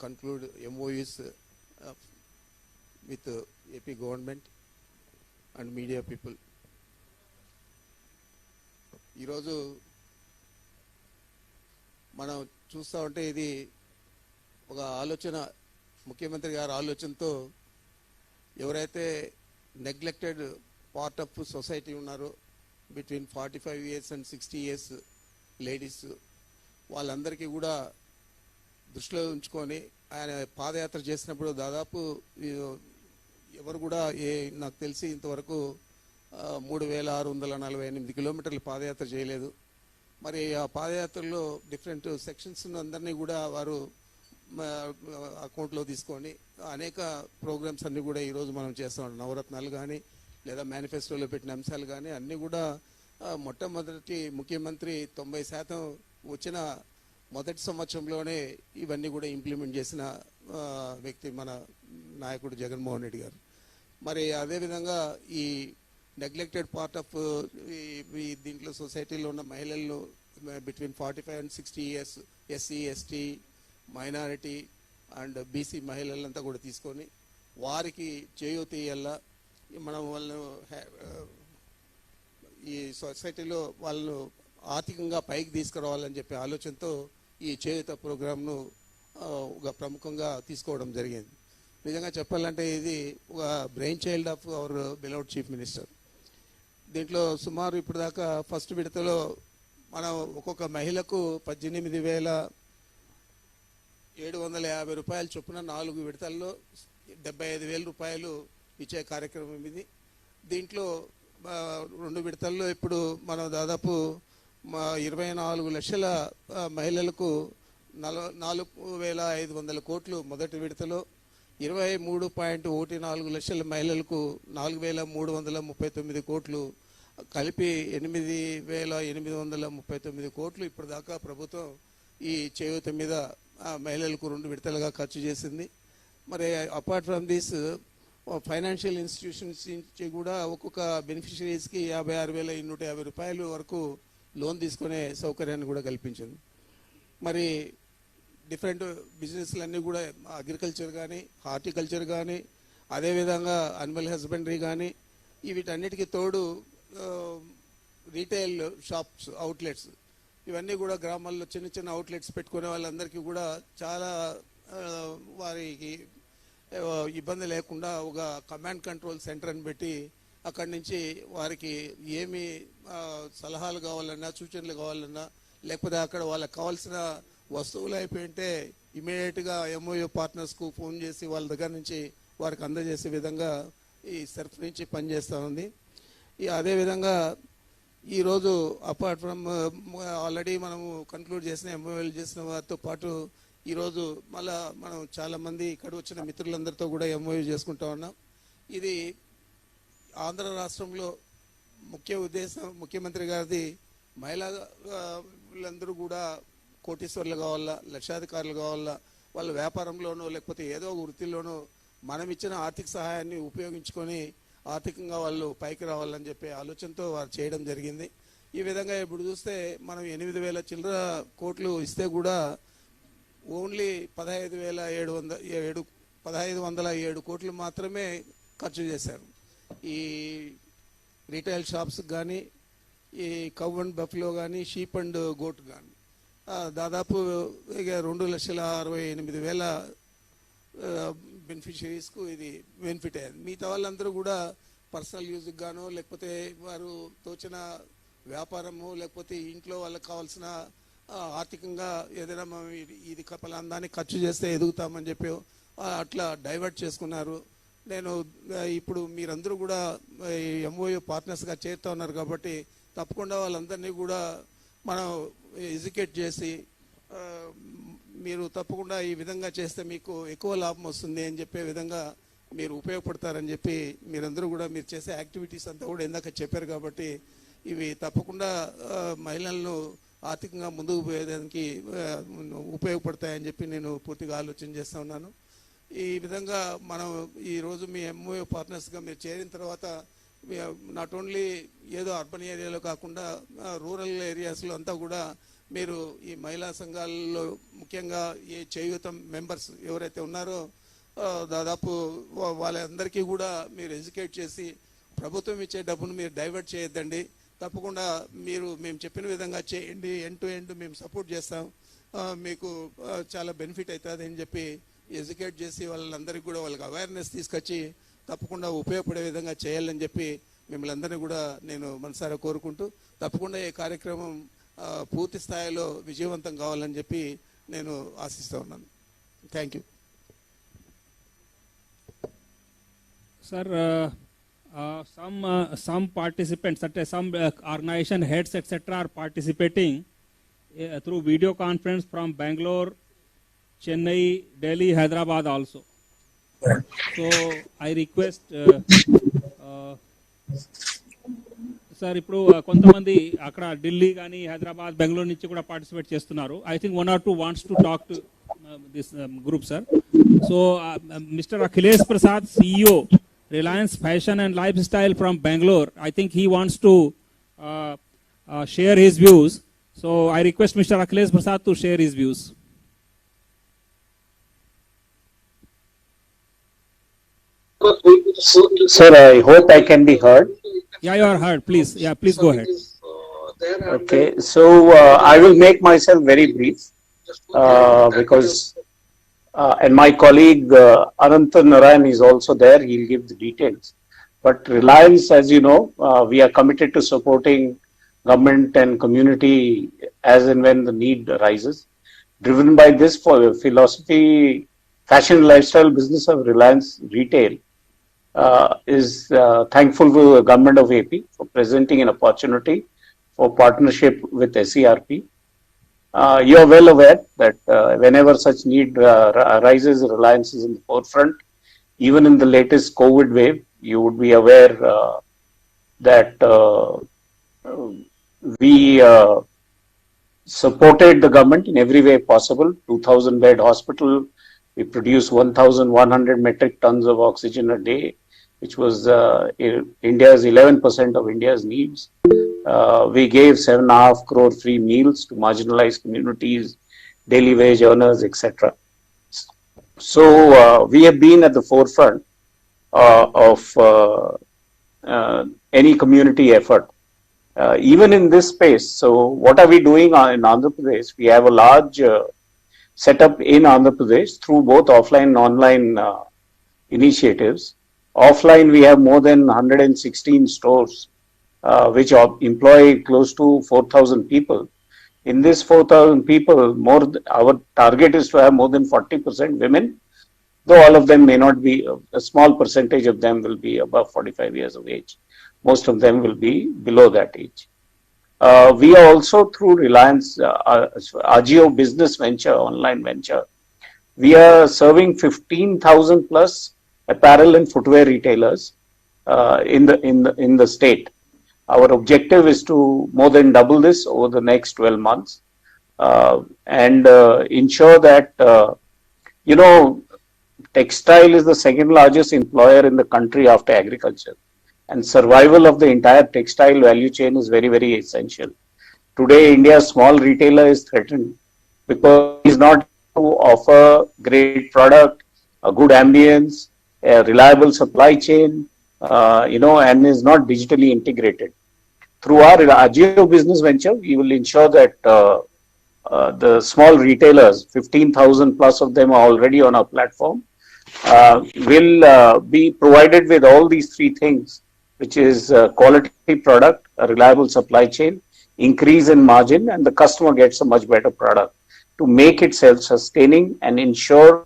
S20: conclude MOUs with AP government and media people. ఈరోజు మనం చూస్తూ ఉంటే ఇది ఒక ఆలోచన, ముఖ్యమంత్రి గారి ఆలోచనతో ఎవరైతే నెగ్లెక్టెడ్ పార్ట్ ఆఫ్ సొసైటీ ఉన్నారో between 45 years and 60 years ladies, వాళ్ళందరికీ కూడా దృష్టిలో ఉంచుకొని ఆయన పాదయాత్ర చేసినప్పుడు దాదాపు ఎవరు కూడా నాకు తెలిసి ఇంతవరకు 3,648 కిలోమీటర్లు పాదయాత్ర చేయలేదు. మరి ఆ పాదయాత్రలో డిఫరెంట్ సెక్షన్స్ అందరినీ కూడా వారు అకౌంట్లో తీసుకొని అనేక ప్రోగ్రామ్స్ అన్నీ కూడా ఈరోజు మనం చేస్తాం. నవరత్నాలు కానీ లేదా మేనిఫెస్టోలో పెట్టిన అంశాలు కానీ అన్నీ కూడా మొట్టమొదటి ముఖ్యమంత్రి 90% వచ్చిన మొదటి సంవత్సరంలోనే ఇవన్నీ కూడా ఇంప్లిమెంట్ చేసిన వ్యక్తి మన నాయకుడు జగన్మోహన్ రెడ్డి గారు. మరి అదేవిధంగా ఈ నెగ్లెక్టెడ్ పార్ట్ ఆఫ్ ఈ దీంట్లో సొసైటీలో ఉన్న మహిళలను between 45 and 60 years SC, ST, minority and BC మహిళలంతా కూడా తీసుకొని వారికి చేయూతి ఇయ్యాల, మనం వాళ్ళను ఈ సొసైటీలో వాళ్ళను ఆర్థికంగా పైకి తీసుకురావాలని చెప్పే ఆలోచనతో ఈ చేయూత ప్రోగ్రామ్ను ఒక ప్రముఖంగా తీసుకోవడం జరిగింది. నిజంగా చెప్పాలంటే ఇది ఒక brain child of our beloved chief minister. దీంట్లో సుమారు ఇప్పుడు దాకా ఫస్ట్ విడతలో మనం ఒక్కొక్క మహిళకు 18,750 రూపాయలు చొప్పున 4 విడతల్లో 75,000 రూపాయలు ఇచ్చే కార్యక్రమం ఇది. దీంట్లో 2 విడతల్లో ఇప్పుడు మనం దాదాపు 24 లక్షల మహిళలకు 4,500 కోట్లు మొదటి విడతలో, 23.14 లక్షల మహిళలకు 4,339 కోట్లు కలిపి 8,839 కోట్లు ఇప్పుడు దాకా ప్రభుత్వం ఈ చేయూత మీద మహిళలకు 2 విడతలుగా ఖర్చు చేసింది. మరి apart from this financial institutions నుంచి కూడా ఒక్కొక్క బెనిఫిషరీస్కి 56,150 రూపాయలు వరకు లోన్ తీసుకునే సౌకర్యాన్ని కూడా కల్పించింది. మరి డిఫరెంట్ బిజినెస్లన్నీ కూడా అగ్రికల్చర్ కానీ, హార్టికల్చర్ కానీ, అదేవిధంగా అనిమల్ హస్బెండరీ కానీ, వీటన్నిటికీ తోడు రీటైల్ షాప్స్, అవుట్లెట్స్, ఇవన్నీ కూడా గ్రామాల్లో చిన్న చిన్న అవుట్లెట్స్ పెట్టుకునే వాళ్ళందరికీ కూడా చాలా వారికి ఇబ్బంది లేకుండా ఒక కమాండ్ కంట్రోల్ సెంటర్ అని పెట్టి అక్కడి నుంచి వారికి ఏమి సలహాలు కావాలన్నా, సూచనలు కావాలన్నా, లేకపోతే అక్కడ వాళ్ళకి కావాల్సిన వస్తువులు అయిపోయింటే ఇమీడియట్గా ఎంఓయూ పార్ట్నర్స్కు ఫోన్ చేసి వాళ్ళ దగ్గర నుంచి వారికి అందజేసే విధంగా ఈ సెర్ఫ్ నుంచి పనిచేస్తూ ఉంది. అదేవిధంగా ఈరోజు అపార్ట్ ఫ్రమ్ ఆల్రెడీ మనము కంక్లూడ్ చేసిన ఎంఓయూలు చేసిన వారితో పాటు ఈరోజు మళ్ళా మనం చాలామంది ఇక్కడ వచ్చిన మిత్రులందరితో కూడా ఎంఓయూ చేసుకుంటా ఉన్నాం. ఇది ఆంధ్ర రాష్ట్రంలో ముఖ్య ఉద్దేశం ముఖ్యమంత్రి గారిది మహిళలందరూ కూడా కోటీశ్వర్లు కావాలా, లక్షాధికారులు కావాలా, వాళ్ళ వ్యాపారంలోనో లేకపోతే ఏదో వృత్తిలోనో మనం ఇచ్చిన ఆర్థిక సహాయాన్ని ఉపయోగించుకొని ఆర్థికంగా వాళ్ళు పైకి రావాలని చెప్పే ఆలోచనతో వారు చేయడం జరిగింది. ఈ విధంగా ఇప్పుడు చూస్తే మనం 8,000 చిల్లర కోట్లు ఇస్తే కూడా ఓన్లీ 1507 కోట్లు మాత్రమే ఖర్చు చేశారు. ఈ రీటైల్ షాప్స్ కానీ, ఈ కవ్ అండ్ బఫ్లో కానీ, షీప్ అండ్ గోట్ కానీ దాదాపు ఇక 2,68,000 బెనిఫిషరీస్కు ఇది బెనిఫిట్ అయ్యింది. మిగతా వాళ్ళందరూ కూడా పర్సనల్ యూజ్కి గానో, లేకపోతే వారు తోచిన వ్యాపారము, లేకపోతే ఇంట్లో వాళ్ళకి కావాల్సిన ఆర్థికంగా ఏదైనా మనం ఇది పలాందాన్ని ఖర్చు చేస్తే ఎదుగుతామని చెప్పి అట్లా డైవర్ట్ చేసుకున్నారు. నేను ఇప్పుడు మీరందరూ కూడా ఎంఓయూ పార్ట్నర్స్గా చేరుతూ ఉన్నారు కాబట్టి తప్పకుండా వాళ్ళందరినీ కూడా మనం ఎడ్యుకేట్ చేసి మీరు తప్పకుండా ఈ విధంగా చేస్తే మీకు ఎక్కువ లాభం వస్తుంది అని చెప్పే విధంగా మీరు ఉపయోగపడతారని చెప్పి మీరందరూ కూడా మీరు చేసే యాక్టివిటీస్ అంతా కూడా ఇందాక చెప్పారు కాబట్టి ఇవి తప్పకుండా మహిళలను ఆర్థికంగా ముందుకు పోయేదానికి ఉపయోగపడతాయని చెప్పి నేను పూర్తిగా ఆలోచన చేస్తూ ఉన్నాను. ఈ విధంగా మనం ఈరోజు మీ ఎంఓయూ పార్ట్నర్స్గా మీరు చేరిన తర్వాత నాట్ ఓన్లీ ఏదో అర్బన్ ఏరియాలో కాకుండా రూరల్ ఏరియాస్లో అంతా కూడా మీరు ఈ మహిళా సంఘాలలో ముఖ్యంగా ఈ చేయూత మెంబర్స్ ఎవరైతే ఉన్నారో దాదాపు వాళ్ళందరికీ కూడా మీరు ఎడ్యుకేట్ చేసి ప్రభుత్వం ఇచ్చే డబ్బును మీరు డైవర్ట్ చేయొద్దండి, తప్పకుండా మేము చెప్పిన విధంగా చేయండి, ఎండ్ టు ఎండ్ మేము సపోర్ట్ చేస్తాం, మీకు చాలా బెనిఫిట్ అవుతుంది అని చెప్పి ఎడ్యుకేట్ చేసి వాళ్ళందరికీ కూడా వాళ్ళకి అవేర్నెస్ తీసుకొచ్చి తప్పకుండా ఉపయోగపడే విధంగా చేయాలని చెప్పి మిమ్మల్ని అందరినీ కూడా నేను మనసారా కోరుకుంటూ తప్పకుండా ఈ కార్యక్రమం పూర్తి స్థాయిలో విజయవంతం కావాలని చెప్పి నేను ఆశిస్తూ ఉన్నాను. Thank you
S1: sir. some participants, such as some organization heads etc. are participating through video conference from Bangalore, Chennai, Delhi, Hyderabad also. So I request sir ఇప్పుడు కొంతమంది అక్కడ ఢిల్లీ కానీ హైదరాబాద్ బెంగళూరు నుంచి కూడా పార్టిసిపేట్ చేస్తున్నారు. I think 1 or 2 wants to talk to this group sir. So mister Akhilesh Prasad, CEO Reliance Fashion and Lifestyle from Bangalore, I think he wants to share his views. So I request Mr. Akhilesh Prasad to share his views.
S21: Sir, I hope I can be heard.
S1: Yeah, you are heard. Please, please go ahead.
S21: Okay, so I will make myself very brief because and my colleague Anantha Narayan is also there. He'll give the details. But Reliance, as you know, we are committed to supporting government and community as and when the need arises. Driven by this philosophy, fashion and lifestyle business of Reliance Retail is thankful to the government of AP for presenting an opportunity for partnership with SERP. You are well aware that whenever such need arises, Reliance is in the forefront. Even in the latest COVID wave, you would be aware that we supported the government in every way possible. 2,000-bed hospital, we produced 1,100 metric tons of oxygen a day, which was India's 11% of India's needs. We gave 7.5 crore free meals to marginalized communities daily wage earners, etc. So we have been at the forefront of any community effort, even in this space. So what are we doing in Andhra Pradesh? We have a large setup in Andhra Pradesh through both offline and online initiatives. Offline, we have more than 116 stores, which employ close to 4,000 people. In this 4,000 people, our target is to have more than 40% women, though all of them may not be, a small percentage of them will be above 45 years of age. Most of them will be below that age. We are also through Reliance Ajio business venture, online venture. We are serving 15,000 plus apparel and footwear retailers in the state. Our objective is to more than double this over the next 12 months and ensure that, textile is the second largest employer in the country after agriculture. And survival of the entire textile value chain is very, very essential. Today, India's small retailer is threatened because he is not to offer great product, a good ambience, a reliable supply chain, and is not digitally integrated. Through our Ajio business venture, we will ensure that the small retailers, 15,000 plus of them are already on our platform, will be provided with all these three things, which is quality product, a reliable supply chain, increase in margin, and the customer gets a much better product to make it self-sustaining and ensure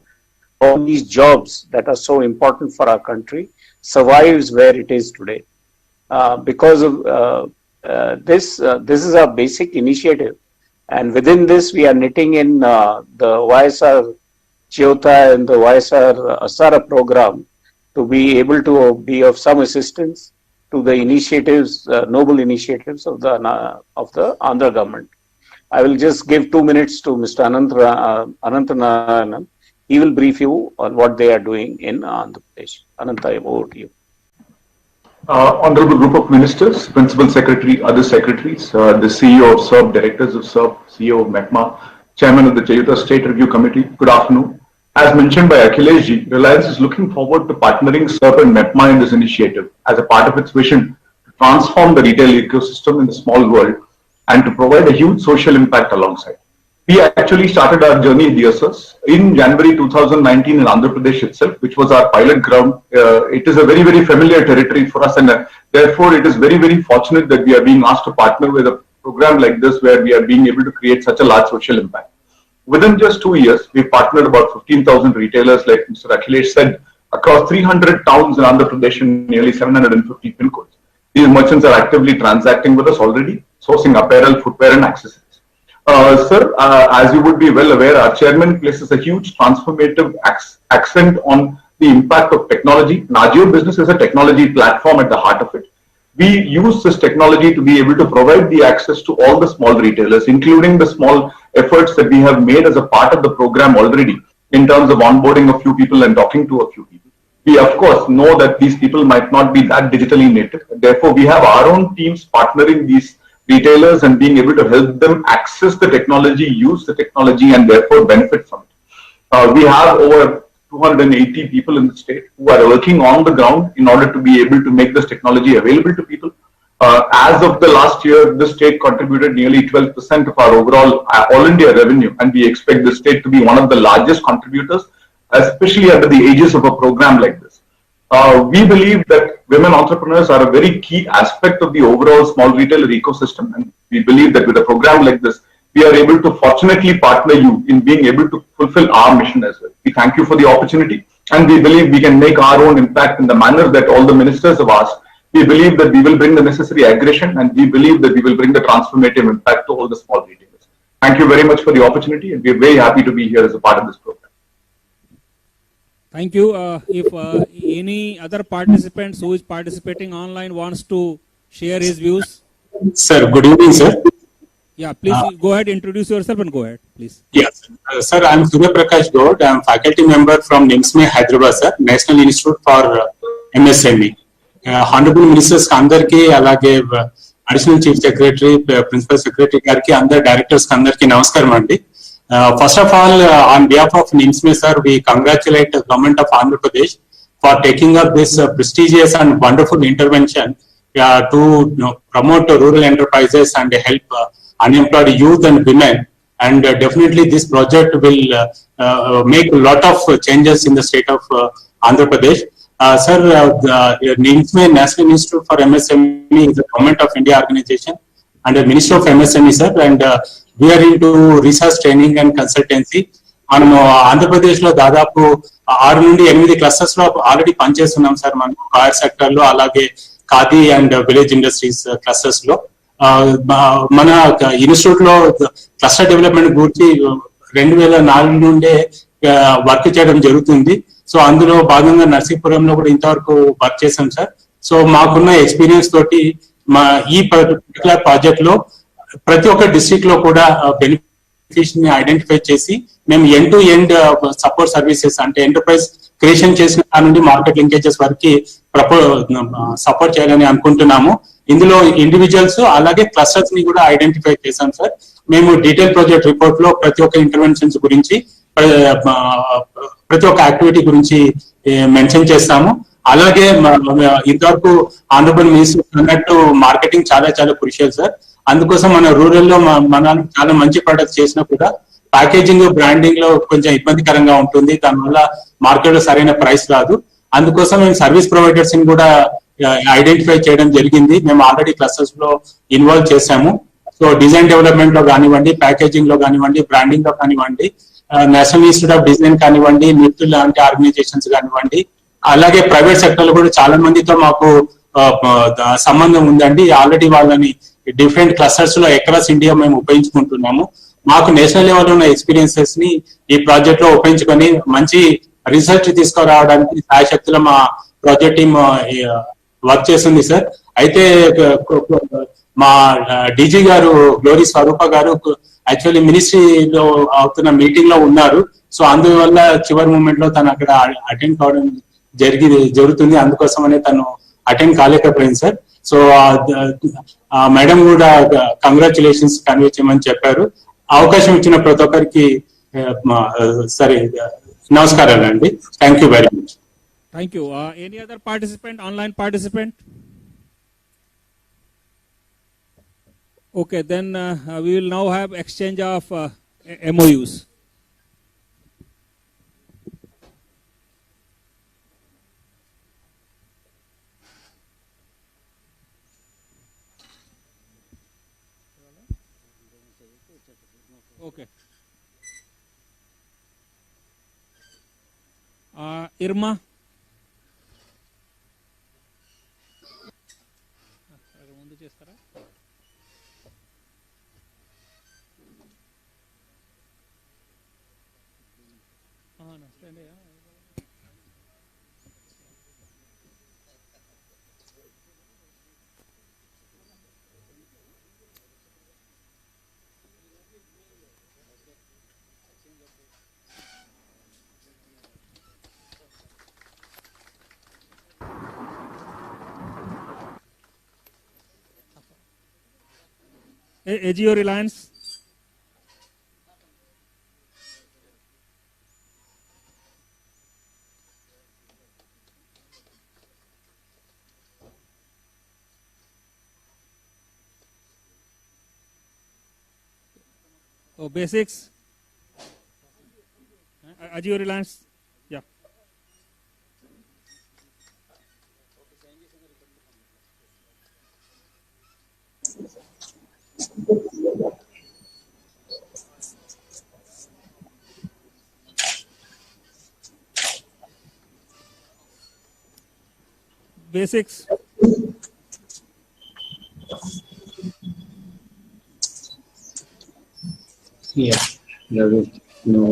S21: all these jobs that are so important for our country survives where it is today. Because of this is our basic initiative, and within this we are knitting in the YSR Chiyota and the YSR Asara program to be able to be of some assistance to the initiatives, noble initiatives of the Andhra government. I will just give 2 minutes to Mr. Anantha. He will brief you on what they are doing in Andhra Pradesh. Anantha, over to you.
S2: Honorable group of ministers, principal secretary, other secretaries, the CEO of SERB, directors of SERB, CEO of MECMA, chairman of the Chayuta State Review Committee, good afternoon. As mentioned by Akhilesh ji, Reliance is looking forward to partnering SERB and MECMA in this initiative as a part of its vision to transform the retail ecosystem in the small world and to provide a huge social impact alongside. We actually started our journey, dear sirs, in January 2019 in Andhra Pradesh itself, which was our pilot ground. It is a very, very familiar territory for us, and therefore it is very, very fortunate that we are being asked to partner with a program like this where we are being able to create such a large social impact. Within just 2 years, we partnered about 15,000 retailers, like Mr. Akhilesh said, across 300 towns in Andhra Pradesh and nearly 750 pin codes. These merchants are actively transacting with us already, sourcing apparel, footwear, and accessories. Sir, as you would be well aware, our chairman places a huge transformative accent on the impact of technology. Ajio Business is a technology platform at the heart of it. We use this technology to be able to provide the access to all the small retailers, including the small efforts that we have made as a part of the program already in terms of onboarding a few people and talking to a few people. We, of course, know that these people might not be that digitally native. Therefore, we have our own teams partnering these retailers and being able to help them access the technology, use the technology, and therefore benefit from it. We have over 280 people in the state who are working on the ground in order to be able to make this technology available to people. As of the last year, the state contributed nearly 12% of our overall all India revenue, and we expect the state to be one of the largest contributors, especially under the aegis of a program like this. We believe that women entrepreneurs are a very key aspect of the overall small retailer ecosystem, and we believe that with a program like this, we are able to fortunately partner you in being able to fulfill our mission as well. We thank you for the opportunity, and we believe we can make our own impact in the manner that all the ministers have asked. We believe that we will bring the necessary aggression, and we believe that we will bring the transformative impact to all the small retailers. Thank you very much for the opportunity, and we are very happy to be here as a part of this program.
S1: Thank you. If any other participants who is participating online wants to share his views.
S22: Sir, good evening, sir.
S1: Yeah, please go ahead, introduce yourself and go ahead, please.
S22: Yes, sir, I am Surya Prakash Gaud. I am faculty member from NIMSME, Hyderabad, sir, National Institute for MSME. Honorable Ministers Kandarki, alage Additional Chief Secretary, Principal Secretary Garki, and the Directors Kandarki, Namaskaram andi. First of all, on behalf of NIMSME, sir, we congratulate the government of Andhra Pradesh for taking up this prestigious and wonderful intervention to promote rural enterprises and help unemployed youth and women. And definitely this project will make a lot of changes in the state of Andhra Pradesh. Sir, the NIMSME, National Institute for MSME, is a Government of India organization and a Ministry of MSME, sir, and we are into research training and consultancy. మనము ఆంధ్రప్రదేశ్లో దాదాపు 6 నుండి 8 clusters లో already పనిచేస్తున్నాం sir. మనం coir sector లో, అలాగే khadi and village industries clusters లో. మన ఇన్స్టిట్యూట్ లో క్లస్టర్ డెవలప్మెంట్ గురించి 2004 నుండే వర్క్ చేయడం జరుగుతుంది. సో అందులో భాగంగా నర్సీపురంలో కూడా ఇంతవరకు వర్క్ చేశాం సార్. సో మాకున్న ఎక్స్పీరియన్స్ తోటి ఈ పర్టికులర్ ప్రాజెక్ట్ లో ప్రతి ఒక్క డిస్ట్రిక్ట్ లో కూడా బెనిఫిషియరీ ని ఐడెంటిఫై చేసి మేము end to end support services, అంటే ఎంటర్ప్రైజ్ క్రియేషన్ చేసిన దాని నుండి మార్కెట్ లింకేజెస్ వరకు సపోర్ట్ చేయాలని అనుకుంటున్నాము. ఇందులో ఇండివిజువల్స్ అలాగే క్లస్టర్స్ ని కూడా ఐడెంటిఫై చేశాం సార్. మేము డీటెయిల్ ప్రాజెక్ట్ రిపోర్ట్ లో ప్రతి ఒక్క ఇంటర్వెన్షన్స్ గురించి, ప్రతి ఒక్క యాక్టివిటీ గురించి మెన్షన్ చేస్తాము. అలాగే ఇంతవరకు ఆంధ్రప్రదేశ్ మినిస్టర్ అన్నట్టు మార్కెటింగ్ చాలా చాలా క్రూషియల్ సార్. అందుకోసం మన రూరల్ లో మన చాలా మంచి ప్రొడక్ట్స్ చేసినా కూడా ప్యాకేజింగ్, బ్రాండింగ్ లో కొంచెం ఇబ్బందికరంగా ఉంటుంది. దానివల్ల మార్కెట్ లో సరైన ప్రైస్ రాదు. అందుకోసం మేము సర్వీస్ ప్రొవైడర్స్ ని కూడా ఐడెంటిఫై చేయడం జరిగింది. మేము ఆల్రెడీ క్లస్టర్స్ లో ఇన్వాల్వ్ చేశాము. సో డిజైన్ డెవలప్మెంట్ లో కానివ్వండి, ప్యాకేజింగ్ లో కానివ్వండి, బ్రాండింగ్ లో కానివ్వండి, నేషనల్ ఇన్స్టిట్యూట్ ఆఫ్ డిజైన్ కానివ్వండి, నిఫ్ట్ లాంటి ఆర్గనైజేషన్స్ కానివ్వండి, అలాగే ప్రైవేట్ సెక్టర్ లో కూడా చాలా మందితో మాకు సంబంధం ఉందండి. ఆల్రెడీ వాళ్ళని డిఫరెంట్ క్లస్టర్స్ లో అక్రాస్ ఇండియా మేము ఉపయోగించుకుంటున్నాము. మాకు నేషనల్ లెవెల్ ఉన్న ఎక్స్పీరియన్సెస్ ని ఈ ప్రాజెక్ట్ లో ఉపయోగించుకొని మంచి రిసల్ట్ తీసుకురావడానికి సాయశక్తిలో మా ప్రాజెక్ట్ టీమ్ వర్క్ చేస్తుంది సార్. అయితే మా డీజీ గారు గ్లోరీ స్వరూప గారు యాక్చువల్లీ మినిస్ట్రీలో అవుతున్న మీటింగ్ లో ఉన్నారు. సో అందువల్ల చివరి మూమెంట్ లో తను అక్కడ అటెండ్ కావడం జరుగుతుంది. అందుకోసమనే తను అటెండ్ కాలేకపోయింది సార్. సో మేడం కూడా కంగ్రాచులేషన్స్ కన్వే చేయమని చెప్పారు. అవకాశం ఇచ్చిన ప్రతి ఒక్కరికి సరే నమస్కారాలు అండి. Thank you very much.
S1: Thank you. Any other participant, online participant? Okay, then we will now have exchange of MOUs. Okay. Irma. AGO Reliance. Oh, basics. AGO Reliance. Yeah. Basics.
S22: Yeah, there is no.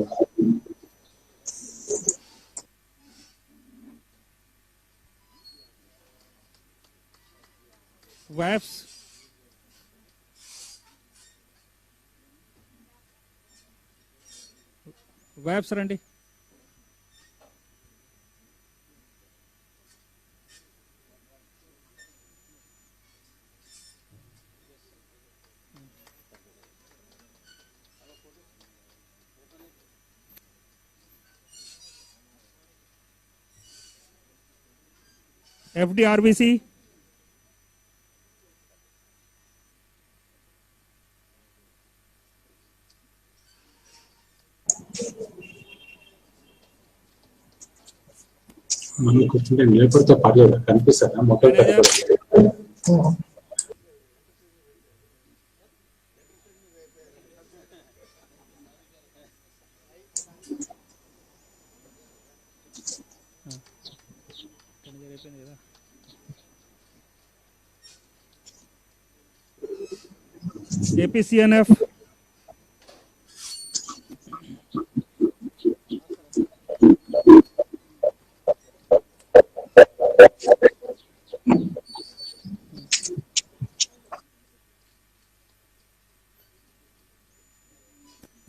S1: WAFs. WAFs రండి. FDRBC.
S22: మనం కూర్చుంటే నిలబడితే పర్లేదు కనిపిస్తారా మొత్తం
S1: APCNF.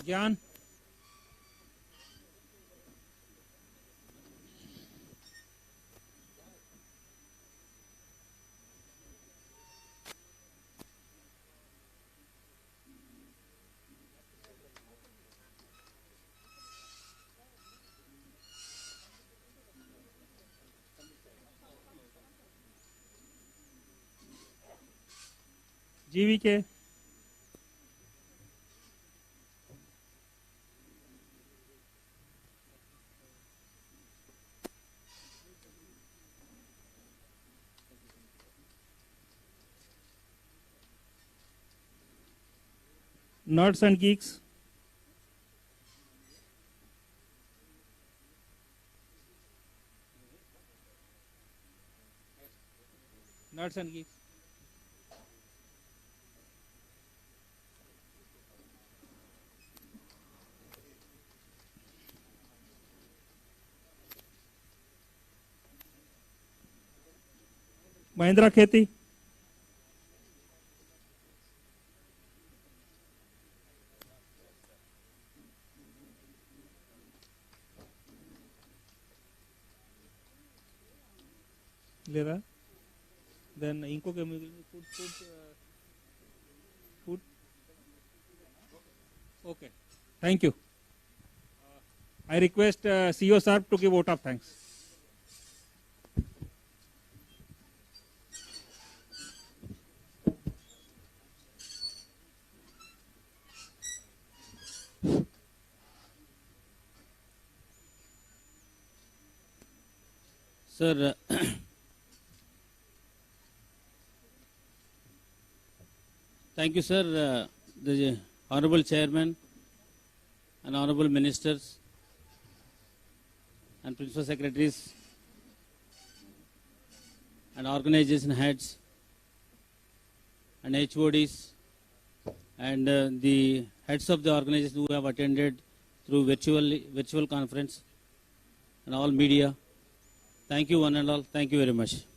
S1: Gyan. GVK. Nerds and Geeks. Nerds and Geeks. Mahindra Kheti. లేదా then ఇంకొక food okay thank you I request CEO sir to give vote of thanks.
S3: Sir, thank you, sir. The Honorable Chairman and Honorable Ministers and Principal Secretaries and organization heads and HODs and the heads of the organization who have attended through virtual conference and all media. Thank you one and all. Thank you very much.